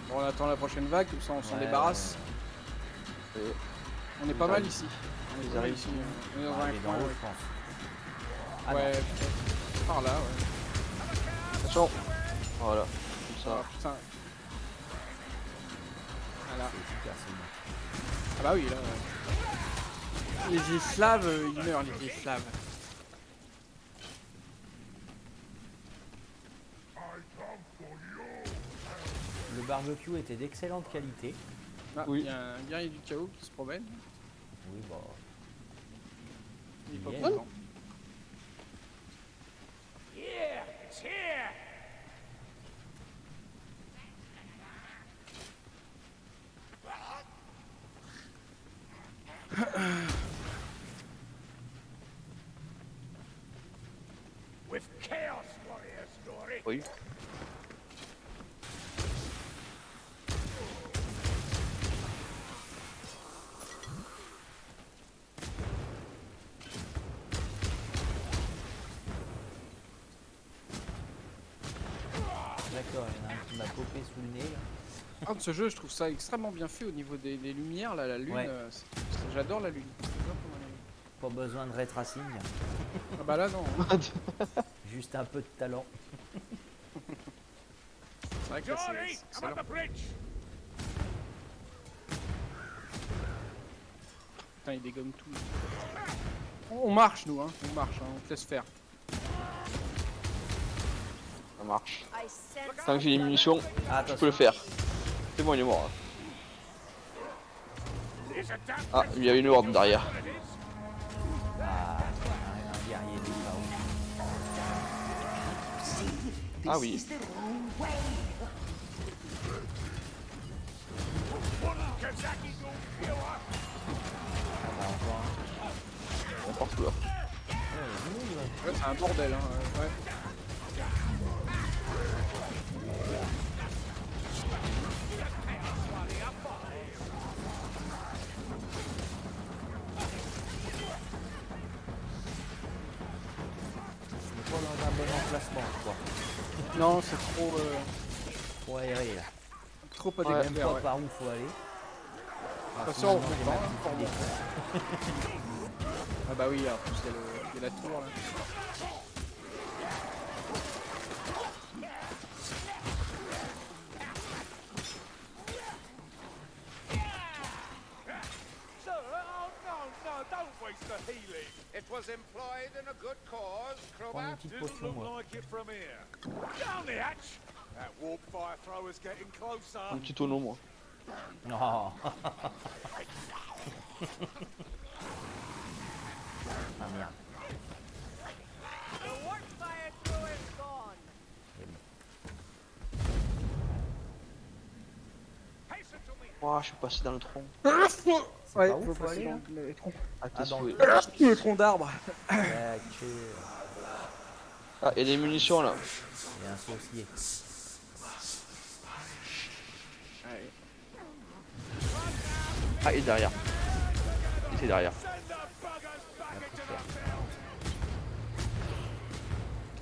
Bon, on attend la prochaine vague, comme ça on s'en Ouais, débarrasse. Et On est pas mal ici. On est Ils pas mal arrivent. ici. On est dans Ah, un il est dans coin, l'eau, ouais. je pense. Ah Ouais, non. peut-être. Par là, ouais. attention. Voilà, comme Ah ça. putain. Voilà. C'est super, c'est bon. Ah bah oui, là. Ouais. Les vieilles slaves, ils meurent, les vieilles slaves. Le barbecue était d'excellente qualité. Ah, Oui. il y a un guerrier du chaos qui se promène. Oui, bah. Il est pas Yeah. content. Yeah, it's here! With Chaos Warrior story. Oui. D'accord, il y en a un qui m'a popé sous le nez là. Ah, de ce jeu, je trouve ça extrêmement bien fait au niveau des lumières, là, la lune. Ouais. J'adore la lune. J'adore comment elle est. Pas besoin de ray tracing, Ah bah là, non. juste un peu de talent. C'est vrai que là, Johnny, c'est I'm excellent. at the bridge! Putain, il dégomme tout. On marche, nous, hein. On marche, hein. On te laisse faire. Ça marche. I sense Tant que j'ai les munitions, je peux le faire. C'est bon, il est mort. There's a damn Ah, il y a une horde derrière. what it is. Ah, un guerrier du chaos. See, this Ah oui. is the wrong way. One Kazaki don't kill us. Ah bah encore un. N'importe quoi. Ouais, c'est un bordel, hein. Ouais. On est pas dans un bon emplacement, quoi. Non, c'est trop, Pour aérer là. trop pas Ouais, Même découvert, pas ouais. par où faut aller. De Ah, toute façon, on finalement, fait j'ai pas, ma hein, petite pour idée. Ah bah oui, en plus, il y a la tour, là. Sir, oh no, don't waste the healing. It was employed in a good cause, Prends une Kruber. petite Didn't potion, look moi. like it from here. Down the hatch! That warp fire thrower's getting closer. Un petit tonneau, moi. Non. Ah merde. the workfire thrower is gone. Hasten to me. Oh, je suis passé dans le tronc. C'est Ouais, par où faut faut passer aller là dans les troncs. Ah, Ah, t'es dans souhait. Le tronc d'arbre. D'accord. Ah, il y a des munitions là. Il y a un saucier. Ouais. Ah, il est derrière. Il était derrière.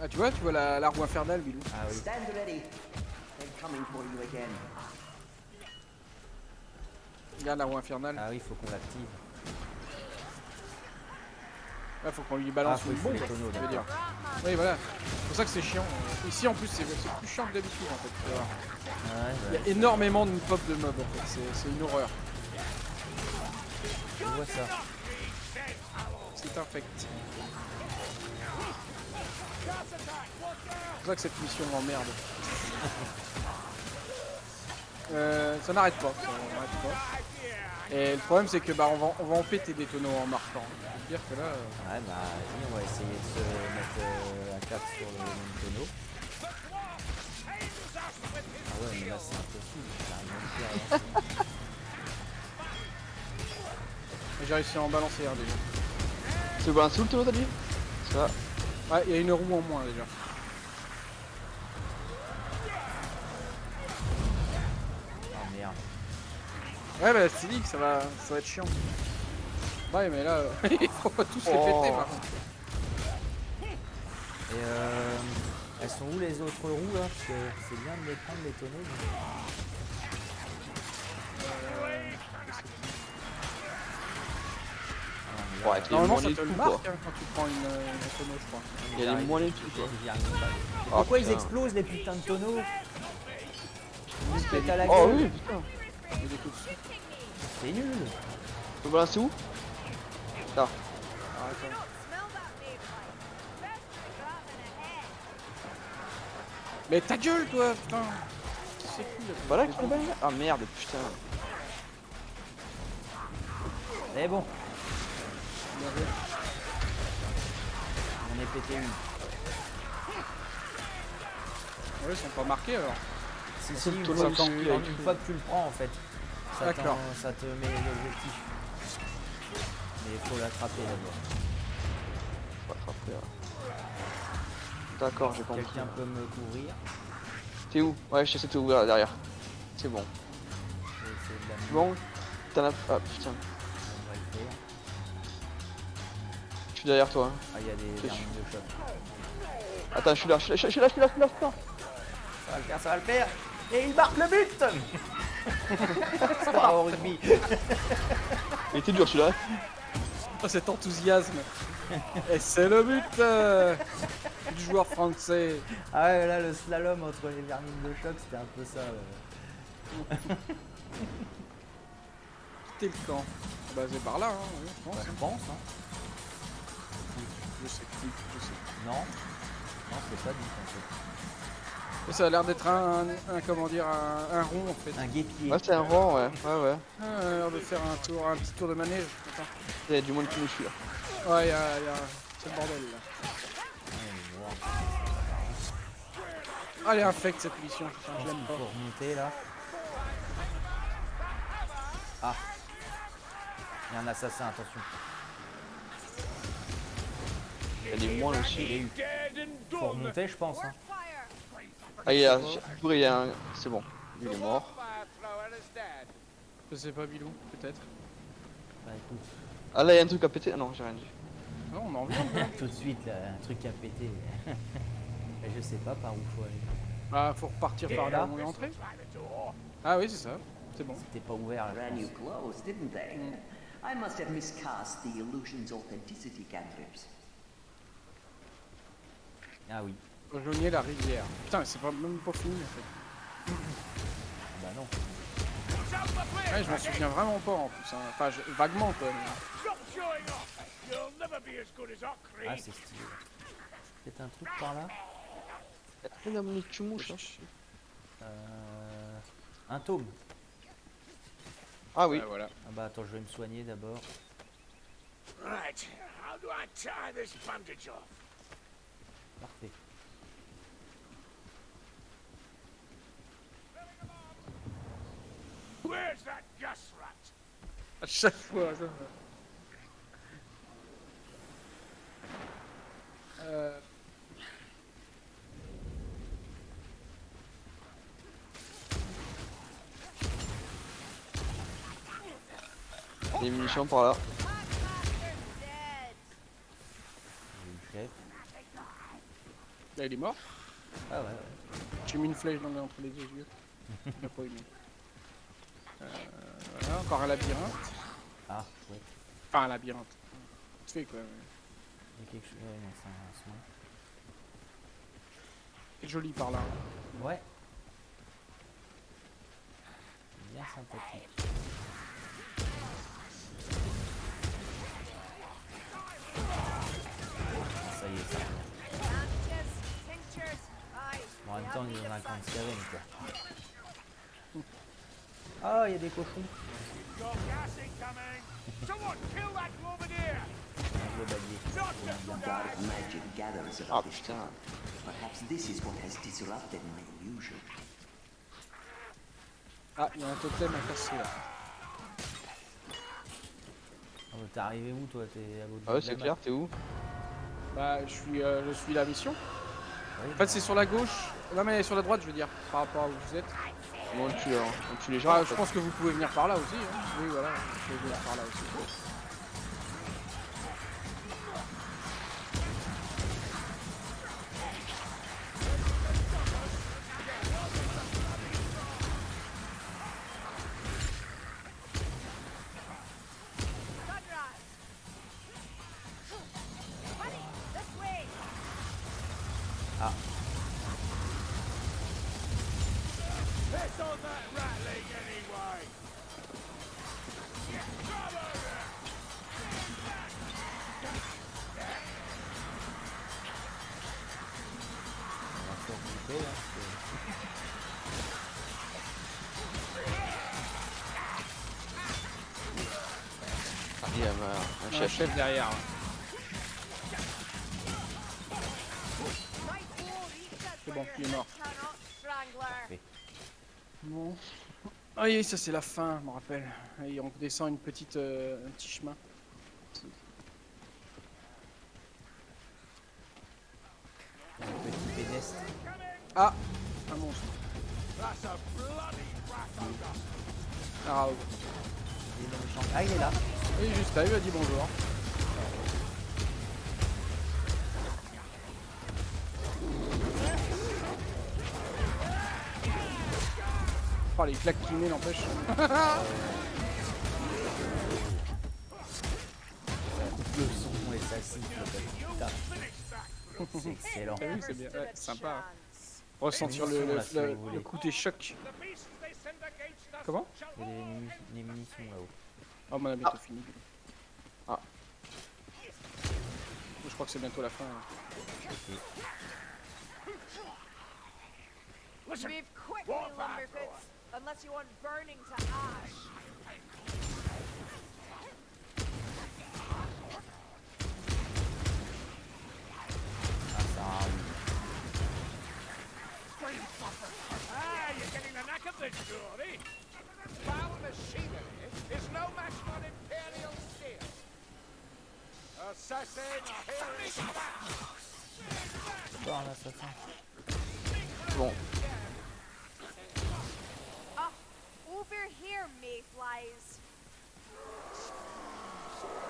Ah, tu vois la roue infernale, Bilou. Ah oui. Stand ready. They're coming for you again. Regarde la roue infernale. Ah oui, faut qu'on l'active. Là, faut qu'on lui balance Ah, faut une il faut bombe. les tonneaux, je veux dire. d'accord. Oui, voilà. C'est pour ça que c'est chiant. Ici, en plus, c'est plus chiant que d'habitude, en fait. Tu vas voir. Ouais, Il y a énormément de pop de mobs, en fait. C'est une horreur. je vois ça. C'est infect. C'est pour ça que cette mission m'emmerde. Ça n'arrête pas, Et le problème c'est que bah on va en péter des tonneaux en marquant. C'est-à-dire que là. Ouais, bah vas-y, on va essayer de se mettre à 4 sur le même tonneau. Ah ouais, mais là c'est impossible. J'arrive même plus à avancer. J'ai réussi à en balancer un déjà. Tu veux balancer où le tonneau, t'as dit? Ça. Ouais, il y a une roue en moins déjà. Ah merde. Ouais, bah c'est dit que ça va être chiant. Ouais, mais là, il faut pas tous les péter par contre. Et elles sont où les autres roues là? Parce que c'est bien de les prendre les tonneaux. Bon, avec les Normalement, ça moyens te de le tout, quoi. marque hein, quand tu prends une tonneau, je crois. Il y a des moyens de tout, quoi. J'y arrive pas. Oh, Pourquoi ils putain. explosent les putains de tonneaux? Ils se pètent à la Oh gueule. oui, putain. Il y a des coups dessus. C'est nul. Tu veux balancer où? Là. Ah, attends. Mais ta gueule, toi, putain. C'est cool. Bah là, qu'il y a une balle. Ah merde, putain. Mais bon, Bien joué. on est pété une. Ouais, ils sont pas marqués alors. Si, C'est si, le une tonneau fois, qui que s'enfuit tu, avec une tout. fois que tu le prends en fait, D'accord. ça te met l'objectif. Mais il faut l'attraper d'abord. Faut attraper, là. D'accord, j'ai compris. Quelqu'un peut me couvrir. T'es où? Ouais, je sais t'ouvrir là derrière. C'est bon. Je vais essayer de la mettre. Bon, t'en as. Ah putain. On va le faire. Je suis derrière toi. Hein. Ah, il y a des vermines de choc. Attends, je suis là. Ça va le faire, ça va le faire. Et il marque le but. Sport au rugby. Il était dur celui-là. Oh, cet enthousiasme. Et c'est le but du joueur français. Ah ouais, là, le slalom entre les vermines de choc, c'était un peu ça. Quitter le camp. Bah, c'est par là, hein, oui, je pense. Je hein. pense, hein. Je sais. Non. Non, c'est pas dit en fait. Et ça a l'air d'être un comment dire, un rond en fait. Un guépier. Ouais, c'est un rang, ouais. Ouais. Ah, ça a l'air de faire un petit tour de manège. Attends. Il y a du monde qui nous suit là. Ouais, c'est le bordel là. Ah, elle est infecte cette mission. Putain, je l'aime pas. Faut remonter là. Ah. Il y a un assassin, attention. Il y a des moines aussi. Il y a eu. Faut remonter, je pense. Hein. Ah, il y a. Il y a un. C'est bon. Lui, il est mort. Je sais pas, Bilou, peut-être. Bah écoute, Ah, là, il y a un truc à péter. Ah non, j'ai rien dit. Non, on en vient. tout de suite là, un truc à péter. Mais je sais pas par où faut aller. Ah, faut repartir par là où on est entré. Ah oui, c'est ça. C'est bon. C'était pas ouvert là. Ran you close, didn't they? I must have miscast the illusion's authenticity cantrips. Ah oui. Rejoignez la rivière. Putain, c'est pas même pas fini en fait. Bah non. Ouais, je m'en souviens vraiment pas en plus. Hein. Enfin, vaguement quoi. Mais... Ah c'est stylé. Peut-être un truc par là. Il y a une petite mouche. Hein. Un tome. Ah oui. voilà. Ah bah attends, je vais me soigner d'abord. Right, how do I tie this bandage off? Parfait. Where's that gas rat? À chaque fois, ça. Des munitions par là. J'ai eu le chef. Là, il est mort. Ah ouais, ouais. J'ai mis une flèche entre les deux yeux. Il a pas aimé. Voilà, encore un labyrinthe. Ah, ouais. Enfin, un labyrinthe. Tu fais quoi? Il y a quelque chose. Ouais, non, c'est un soin. C'est joli par là. Ouais. Bien sympathique. Ça y est, ça revient. Bon, en même temps, on est dans un camp de sirène, quoi. Ah, il y a des cochons. Got gas incoming! Someone kill that Globadier! Un globalier. Not just Bien. Dark magic gathers Ah around this putain. town. Perhaps this is what has disrupted my illusion. Ah, il y a un totem à casser là. Ah, bah, t'es arrivé où, toi? T'es à l'autre Ah bout ouais, de la c'est map? clair, t'es où? Bah, je suis la mission. Oui, En fait, c'est sur la gauche. Non, mais sur la droite, je veux dire, par rapport à où vous êtes. Bon, on tue les gens. Ah, en je fait. pense que vous pouvez venir par là aussi. Hein. Oui, voilà, vous pouvez venir par là aussi. Ah, Piss on that rattling anyway! on va se recouper, là. Ah, il y a un Un chef. chef derrière. C'est bon, il est mort. Bon. Ah oui, ça c'est la fin, je me rappelle. Et on descend un petit chemin. Un petit pédestre. Ah, un monstre. That's a bloody Rathoga! Ah, oh. Il est dans le champ. Ah, il est là. Il est juste là, il lui a dit bonjour. Oh, les claques qu'il met n'empêche. Le son et ça siffle. Putain. C'est excellent. T'as vu, c'est bien, ouais, sympa. Ressentir Munitions, là, si vous le voulez. coup des chocs. The beasts they send against us Comment? shall Il y a des munitions là-haut. Oh, mon ami, t'as fini. Ah. Je crois que c'est bientôt la fin. Hein. Ok. Listen, Move quickly, War back, Lumberfoots, unless you want burning to ash. Ah, ça arrive. ah, you're getting the knack of this, Geordie. Foul machinery is no match for Imperial steel. Assassin, here is back. Encore un assassin. Bon, Ah, over here, mayflies.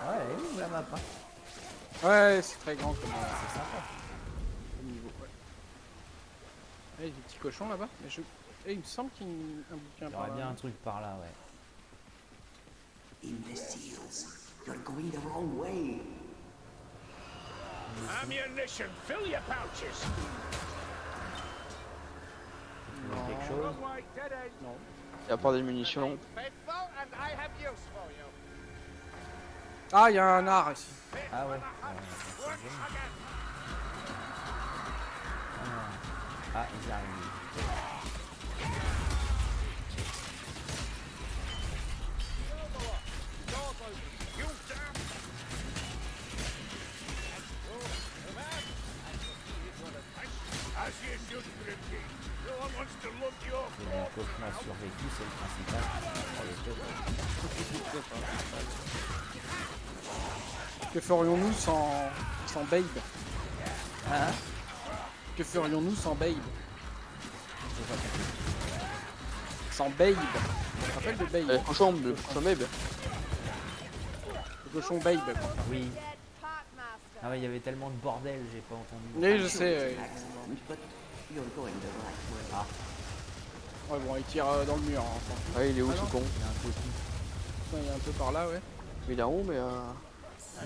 Ouais, elle est où la map, hein? Ouais, c'est très grand comme C'est sympa. niveau. Ouais. Il y a des petits cochons là-bas. Mais il me semble qu'il y a un bouquin Il y par aurait là. bien un truc par là, ouais. Imbeciles, you're going the wrong way. Ammunition, fill your pouches. Trouver quelque chose. Wrong way, dead end. Non. il y a pas des munitions. Faithful, and I have use for you. Ah, il y a un art ici. Ah ouais. Once again. Ah, ils arrivent. You damn. As you just Grimsby. No one wants to look your Mais mon copain a survécu, c'est le principal. Oh, le top. Que ferions-nous sans Babe? Hein? Que ferions-nous sans Babe? Sans Babe. Tu te rappelles de Babe? Le cochon Babe. Le cochon Babe, quoi. Oui. Ah ouais, il y avait tellement de bordel, j'ai pas entendu. Oui, je sais. But you're going the right way. Ah, Ouais, bon, il tire dans le mur. Hein, on s'en fout. Ouais, il est où Ah ce non. con? il y a un coquille. Putain, il est un peu par là, ouais. Il est en haut, mais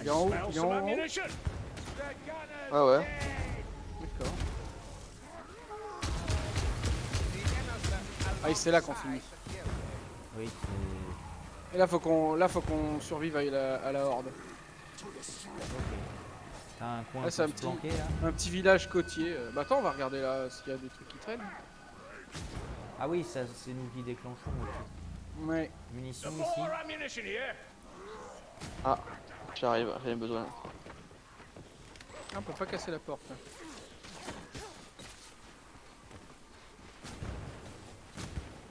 Il est en haut, smell il est en some haut. ammunition. The gunner's ouais, ouais. D'accord. Ah, et c'est là qu'on finit. Oui, Et là, faut qu'on survive à la horde. t'as un coin Là, pour c'est un se petit- planquer là. Un petit village côtier. Bah attends, on va regarder là s'il y a des trucs qui traînent. Ah oui, ça c'est nous qui déclenchons. Ok. Ouais. Munitions some ici. more ammunition here. Ah, j'arrive, rien besoin. Ah, on peut pas casser la porte. Là.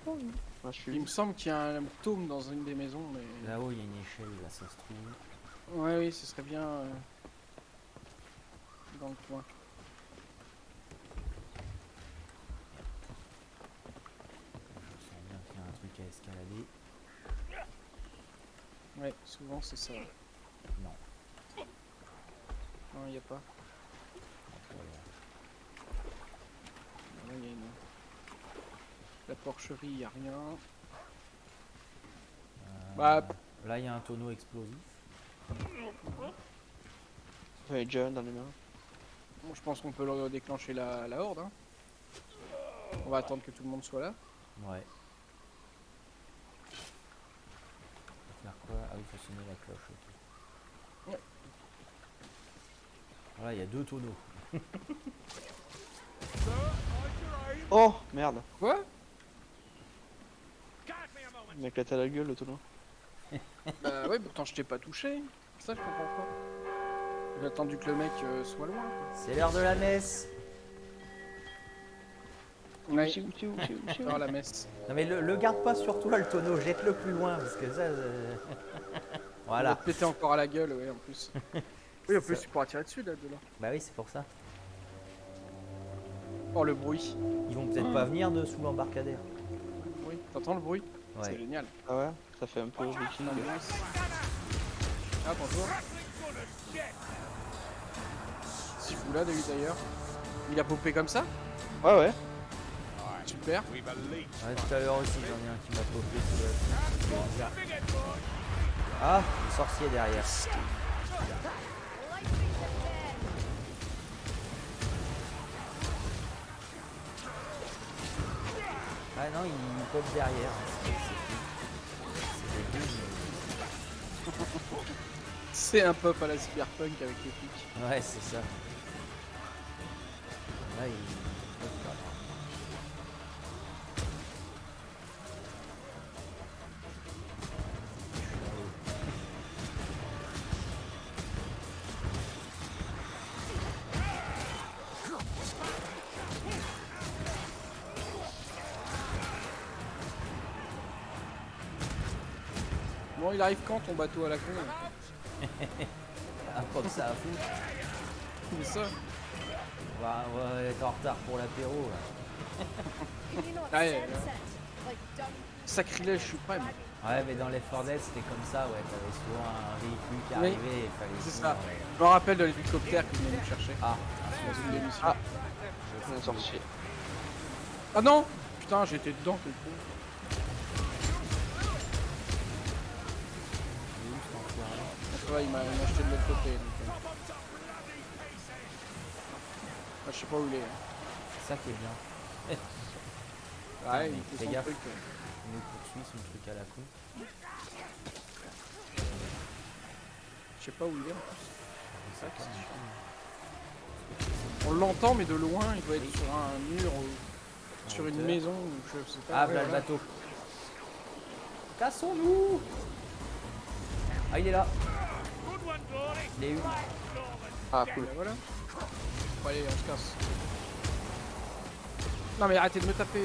Moi, je Il suis. me semble qu'il y a un tome dans une des maisons, mais... Là-haut, il y a une échelle, là, ça se trouve. Ouais, oui, ce serait bien dans le coin. Je sens bien qu'il y a un truc à escalader. Ouais, souvent c'est ça. Non. Non, il n'y a pas. Voilà. Là, il y a une... La porcherie, il n'y a rien. Bah, Là, il y a un tonneau explosif. Ouais, John dans les mains. bon, je pense qu'on peut déclencher la horde. Hein. On va attendre que tout le monde soit là. Ouais. Faut faire quoi? Ah oui, il faut sonner la cloche, ok. Ouais. Voilà, il y a 2 tonneaux. Oh, merde. Quoi? Il m'a éclaté à la gueule le tonneau. Bah ouais, pourtant je t'ai pas touché. Ça, je comprends pas. J'ai attendu que le mec soit loin. C'est l'heure de la messe. Ouais, Tchiou, tchiou, tchiou, tchiou. faire la messe. Non mais le garde pas sur toi le tonneau, jette-le plus loin parce que ça... On va Voilà. te péter encore à la gueule, ouais, en plus. Oui, en plus, tu pourras tirer dessus, là, de là. Bah oui, c'est pour ça. Oh, le bruit. Ils vont peut-être pas venir de sous l'embarcadère. Oui, t'entends le bruit? C'est Ouais. génial. Ah ouais, ça fait un peu viking. L'ambiance. Ah, bonjour. Si vous là, d'ailleurs. Il a popé comme ça? Ouais, ouais. Super. Ouais, tout à l'heure aussi, j'en ai un qui m'a popé sous la... Ah, le sorcier derrière. Ah non, il pop derrière. C'est débile, C'est un pop à la cyberpunk avec les flics. mais... Ouais, c'est ça. Là, il pop pas. Bon, il arrive quand ton bateau à la con? Là Ah, comme ça à foutre. Comme ça. On va être en retard pour l'apéro là. Ouais, sacrilège suprême. Ouais, mais dans les 4 Dead c'était comme ça, ouais. T'avais souvent un véhicule qui Oui, arrivait et fallait. c'est souvent, ça. Je me rappelle de l'hélicoptère qui venait nous chercher. Ah, Dans une des missions. Ah. Un sorcier. Ah non! Putain, j'étais dedans, quel con. Ça va, il m'a acheté de l'autre côté. Donc, ah, je sais pas où il est. c'est ça qui est bien. Ouais, mais il fais fait son gaffe. truc. Il nous poursuit son truc à la con. Je sais pas où il est en plus. C'est ça qui est On l'entend, mais de loin, il doit être sur un mur ou sur une hauteur. maison ou je sais pas. Ah, Ouais, voilà le voilà. bateau. Cassons-nous! Ah, il est là. Il est eu. Ah, cool. Bah, voilà. Bon, allez, on se casse. Non mais arrêtez de me taper,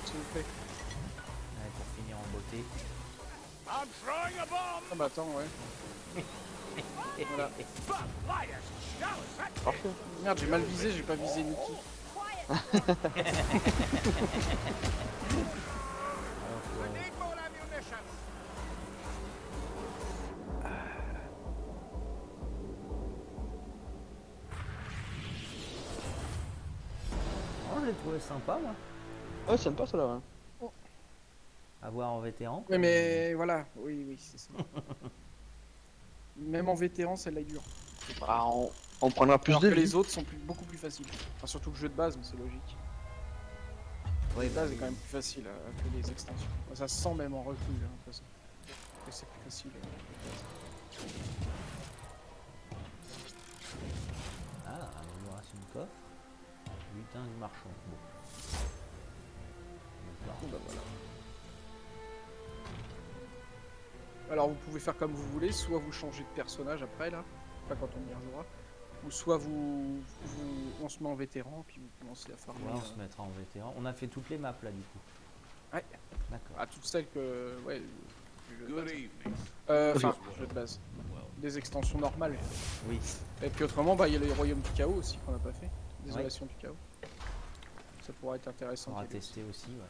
s'il vous plaît. Ouais, pour finir en beauté. I'm throwing a bomb! Ah bah attends, ouais. Voilà. Parfait. Merde, j'ai mal visé, j'ai pas visé Mickey. Alors, I need more ammunition! oh, je l'ai trouvé sympa, moi. Ouais, sympa ça là. Ouais. À voir en vétéran. Ouais mais voilà, oui, c'est ça. Même en vétéran, celle-là est dure. Bah, on prendra plus Alors de que vie. les autres sont beaucoup plus faciles. Enfin, surtout le jeu de base, mais c'est logique. Ouais, Le base est quand même plus facile que les extensions. Ça se sent même en recul, hein, de toute façon. Et c'est plus facile. Ah, amélioration de coffre. Butin du marchand. Bon. D'accord. Bon, bah voilà. Alors vous pouvez faire comme vous voulez, soit vous changez de personnage après là, pas quand on y rejouera, ou soit on se met en vétéran puis vous commencez à farmer. Ouais, on se mettra en vétéran. On a fait toutes les maps là du coup. Ouais. D'accord. Ah, toutes celles que. Ouais. du jeu de Good base. evening. Enfin, jeu de base. Des extensions normales. Oui. Et puis autrement, bah il y a les royaumes du chaos aussi qu'on n'a pas fait. Désolation du chaos. Ça pourrait être intéressant. On va qu'il y ait tester aussi, ouais.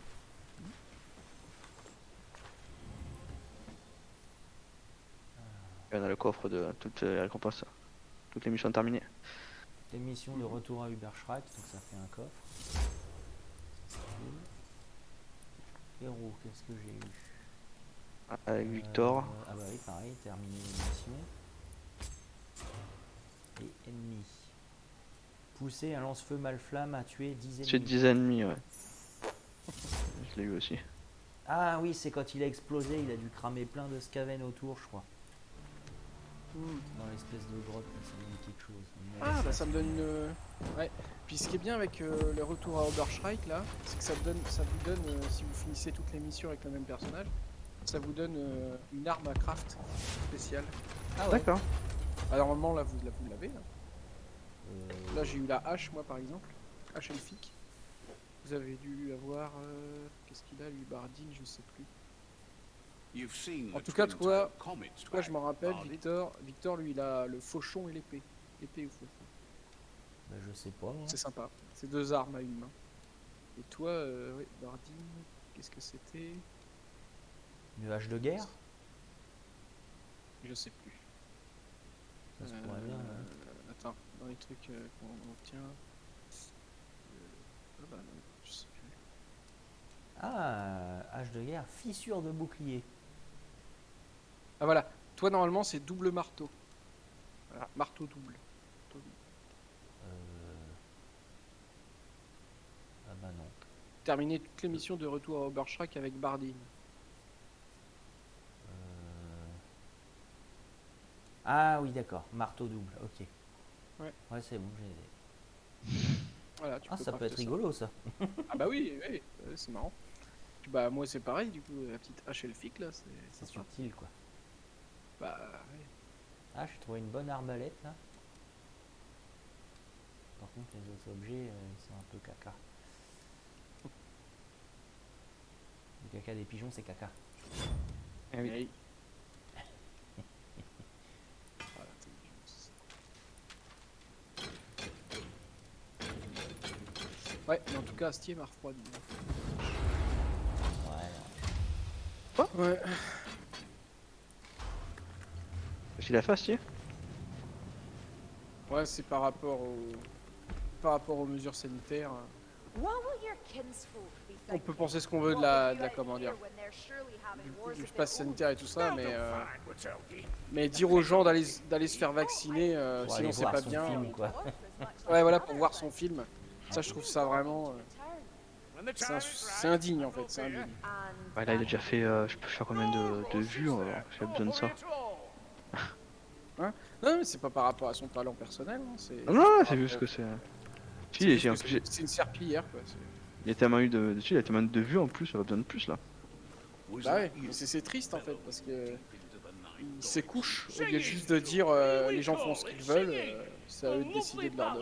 Et on a le coffre de toutes les récompenses. Toutes les missions terminées. Les missions de retour à Uberschreit, donc ça fait un coffre. Cool. Héros, qu'est-ce que j'ai eu? Avec Victor. Ah bah oui, pareil, terminer les missions. Et ennemis. Pousser un lance-feu mal-flamme à tuer 10 C'est ennemis. 10 ennemis, ouais. Je l'ai eu aussi. Ah oui, c'est quand il a explosé, il a dû cramer plein de scaven autour, je crois. Dans l'espèce de grotte, là, ça me dit quelque chose. Ah bah ça me donne une... Ouais. Puis ce qui est bien avec le retour à Oberschreik là, c'est que ça vous donne, si vous finissez toutes les missions avec le même personnage, ça vous donne une arme à craft spéciale. Ah ouais. D'accord. Ah, normalement là vous l'avez là. Là j'ai eu la hache moi par exemple, hache elfique. Vous avez dû avoir... qu'est-ce qu'il a lui, Bardine, je sais plus. You've seen En the tout cas, twin-tailed comets toi je m'en rappelle, Barley. Victor lui il a le fauchon et l'épée. Épée ou fauchon. Bah, je sais pas. Moi. C'est sympa, c'est deux armes à une main. Et toi, oui, Bardine, qu'est-ce que c'était? Une hache de guerre? Je sais plus. Ça se pourrait bien. Ouais. Attends, dans les trucs qu'on obtient... ah bah non, je sais plus. Ah, hache de guerre, fissure de bouclier. Ah voilà, toi normalement c'est double marteau. Voilà, marteau double. Ah bah non. Terminer toutes les missions de retour à Oberschreik avec Bardine. Ah oui, d'accord, marteau double, ok. Ouais. Ouais, c'est bon, j'ai... Voilà, tu Ah, peux ça peut crafter être rigolo ça. Ah bah oui, oui, c'est marrant. Puis bah moi c'est pareil du coup, la petite hache elfique là, c'est C'est sûr. subtil quoi. Bah ouais. Ah, j'ai trouvé une bonne arbalète là. Par contre, les autres objets, ils sont un peu caca. Le caca des pigeons, c'est caca. Eh oui. Hey. Voilà, ouais, mais en tout cas, Astier m'a refroidi. Ouais. Ouais. Qu'est-ce qu'il a fait, Astier? Ouais, c'est par rapport aux mesures sanitaires. What will your kinsfolk be On peut thinking? penser ce qu'on veut de What la, if you comment ain't dire, here when they're surely having wars du of pass their own? sanitaire et tout ça, Fine, Witzelgi. mais dire aux gens d'aller se faire vacciner, Pour sinon aller c'est voir pas son bien. film, quoi. Ouais, voilà, pour voir son film. Ça, je trouve ça vraiment. When the C'est time is c'est right, indigne en I fait, will c'est be indigne. here. Ouais, là, il a déjà fait, je peux faire combien de vues, on va voir, j'ai besoin de ça. Non, mais c'est pas par rapport à son talent personnel, hein, c'est. Non, non, c'est juste que c'est... Si, C'est une serpillière quoi. il y a tellement eu il y a tellement de vues en plus, ça va besoin de plus là. Bah ouais, mais c'est triste en fait, parce que. Ils s'écouchent, au lieu juste de dire les gens font ce qu'ils veulent, c'est à eux de décider de leur.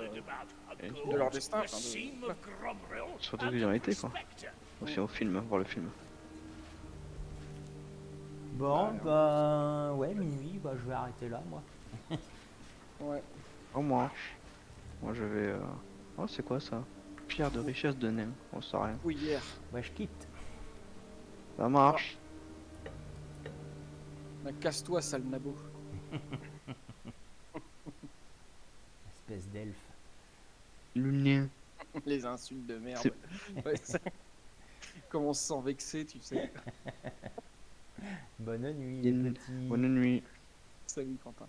De leur destin, enfin, Surtout qu'ils ont été quoi. Aussi au film, voir le film. Bon, bah ouais, minuit, bah je vais arrêter là, moi. Ouais. Oh moi je vais... Oh c'est quoi ça? Pierre de richesse de nain, on sait rien. Oui, hier. Ouais, je quitte. Ça marche. Bah, casse-toi, sale nabo. Espèce d'elfe. Le mien. Les insultes de merde. Ouais, comment on se sent vexé, tu sais. Bonne nuit, les petits. Bonne nuit. Salut, Quentin.